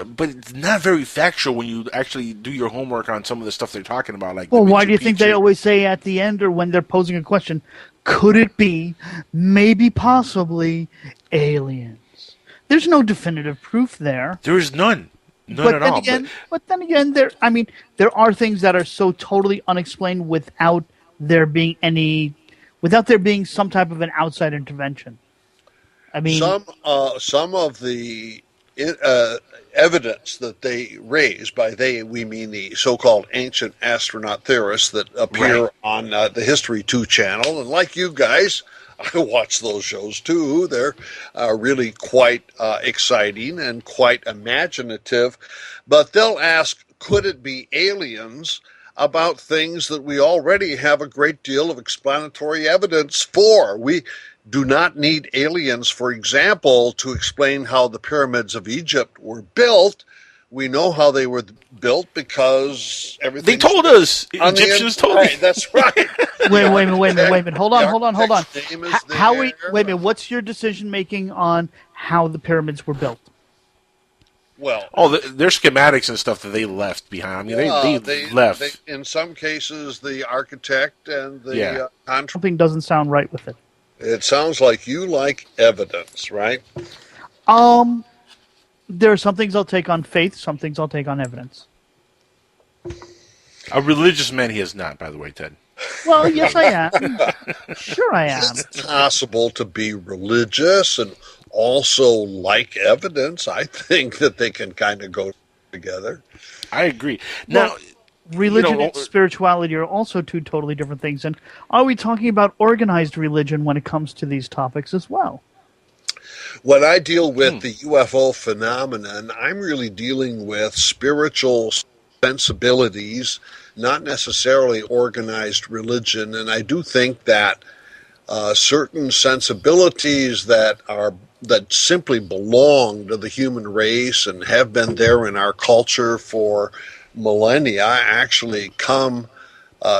Speaker 1: but it's not very factual when you actually do your homework on some of the stuff they're talking about. Like,
Speaker 3: Well, why do you think they always say at the end or when they're posing a question, could it be, maybe, possibly, aliens? There's no definitive proof there.
Speaker 1: There is none. None at all.
Speaker 3: But then again, there are things that are so totally unexplained without there being some type of an outside intervention. I mean,
Speaker 2: some of the evidence that they raise, by they we mean the so-called ancient astronaut theorists that appear on the History 2 channel, and like you guys, I watch those shows too. They're really quite exciting and quite imaginative, but they'll ask, could it be aliens, about things that we already have a great deal of explanatory evidence for. We do not need aliens, for example, to explain how the pyramids of Egypt were built. We know how they were built because everything.
Speaker 1: They told us. Egyptians told us.
Speaker 2: That's right.
Speaker 3: Wait a minute. Hold on. Wait a minute. What's your decision making on how the pyramids were built?
Speaker 2: Well,
Speaker 1: their schematics and stuff that they left behind. I mean, they left.
Speaker 2: In some cases, the architect and the contractor.
Speaker 3: Something doesn't sound right with it.
Speaker 2: It sounds like you like evidence, right?
Speaker 3: There are some things I'll take on faith, some things I'll take on evidence.
Speaker 1: A religious man he is not, by the way, Ted.
Speaker 3: Well, yes, I am. Sure, I am.
Speaker 2: It's possible to be religious and also like evidence. I think that they can kind of go together.
Speaker 1: I agree. Now,
Speaker 3: religion and spirituality are also two totally different things. And are we talking about organized religion when it comes to these topics as well?
Speaker 2: When I deal with the UFO phenomenon, I'm really dealing with spiritual sensibilities, not necessarily organized religion. And I do think that certain sensibilities that simply belong to the human race and have been there in our culture for millennia actually come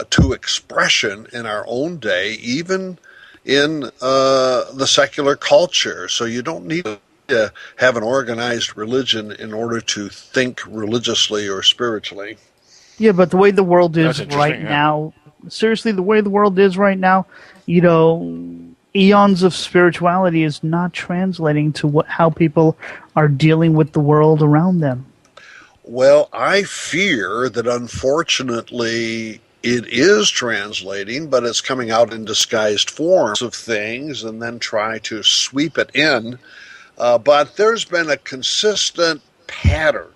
Speaker 2: to expression in our own day, even in the secular culture. So you don't need to have an organized religion in order to think religiously or spiritually.
Speaker 3: Yeah, but the way the world is right now, seriously, the way the world is right now, eons of spirituality is not translating to how people are dealing with the world around them.
Speaker 2: Well, I fear that unfortunately it is translating, but it's coming out in disguised forms of things and then try to sweep it in. But there's been a consistent pattern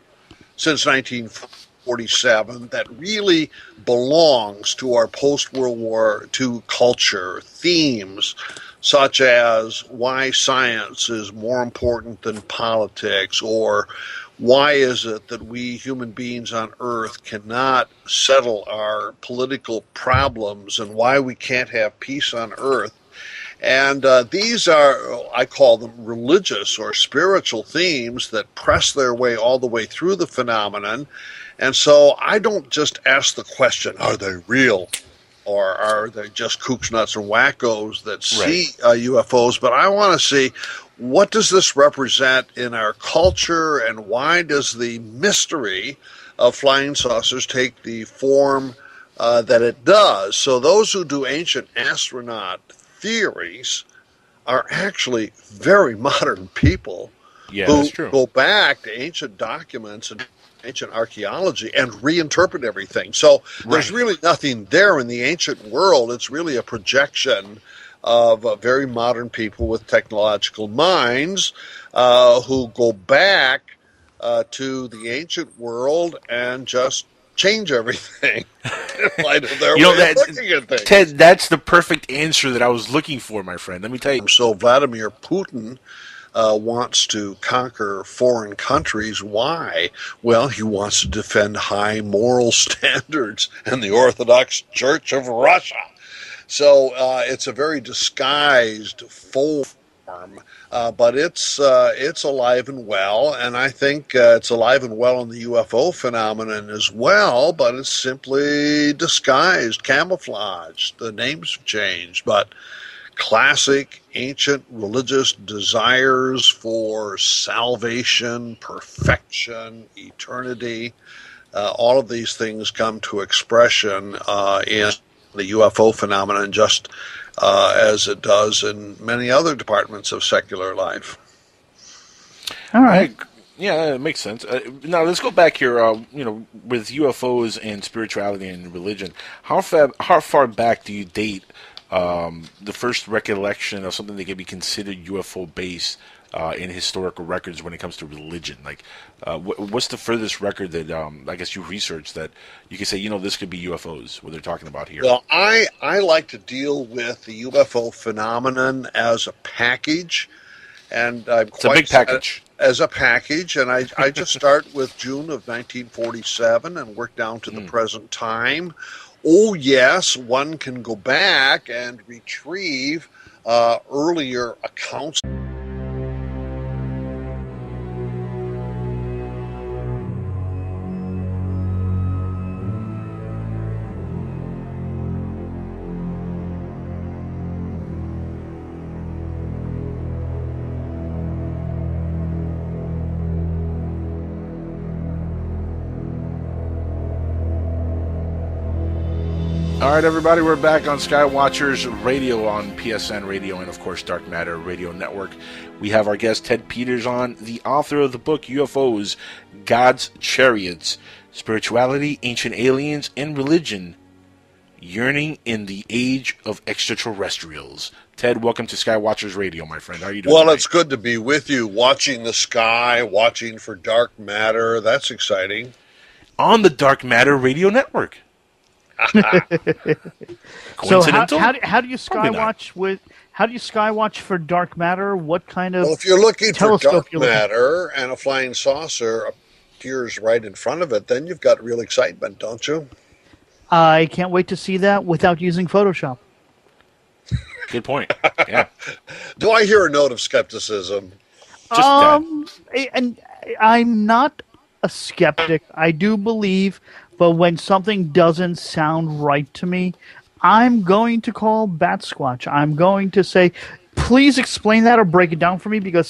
Speaker 2: since 1947 that really belongs to our post-World War II culture. Themes such as why science is more important than politics, or why is it that we human beings on Earth cannot settle our political problems and why we can't have peace on Earth. And these are, I call them religious or spiritual themes that press their way all the way through the phenomenon. And so I don't just ask the question, are they real? Or are they just kooks, nuts, and wackos that see UFOs? But I want to see, what does this represent in our culture, and why does the mystery of flying saucers take the form that it does? So those who do ancient astronaut theories are actually very modern people who go back to ancient documents and ancient archaeology and reinterpret everything. So there's really nothing there in the ancient world. It's really a projection of very modern people with technological minds who go back to the ancient world and just change everything in light of their way of looking at things.
Speaker 1: Ted, that's the perfect answer that I was looking for, my friend. Let me tell you.
Speaker 2: So Vladimir Putin wants to conquer foreign countries. Why? Well, he wants to defend high moral standards and the Orthodox Church of Russia. So it's a very disguised form, but it's alive and well, and I think it's alive and well in the UFO phenomenon as well, but it's simply disguised, camouflaged. The names have changed, but classic ancient religious desires for salvation, perfection, eternity, all of these things come to expression in the UFO phenomenon, just as it does in many other departments of secular life.
Speaker 3: All right.
Speaker 1: Yeah, it makes sense. Now let's go back here. With UFOs and spirituality and religion, how far back do you date the first recollection of something that can be considered UFO based in historical records when it comes to religion? Like, what's the furthest record that I guess you researched that you can say, this could be UFOs, what they're talking about here?
Speaker 2: Well, I like to deal with the UFO phenomenon as a package, and
Speaker 1: it's a big package.
Speaker 2: As a package, and I just start with June of 1947 and work down to the present time. Oh, yes, one can go back and retrieve earlier accounts.
Speaker 1: All right, everybody, we're back on Skywatchers Radio on PSN Radio and, of course, Dark Matter Radio Network. We have our guest, Ted Peters, on, the author of the book UFOs, God's Chariots, Spirituality, Ancient Aliens, and Religion, Yearning in the Age of Extra-terrestrials. Ted, welcome to Skywatchers Radio, my friend. How are you doing tonight?
Speaker 2: It's good to be with you, watching the sky, watching for dark matter. That's exciting.
Speaker 1: On the Dark Matter Radio Network.
Speaker 3: Coincidental? So how do you skywatch for dark matter? What kind of
Speaker 2: if you're looking for dark
Speaker 3: you're
Speaker 2: matter and a flying saucer appears right in front of it, then you've got real excitement, don't you?
Speaker 3: I can't wait to see that without using Photoshop.
Speaker 1: Good point. Yeah.
Speaker 2: Do I hear a note of skepticism?
Speaker 3: And I'm not a skeptic. I do believe. But when something doesn't sound right to me, I'm going to call Bat Squatch. I'm going to say, please explain that or break it down for me, because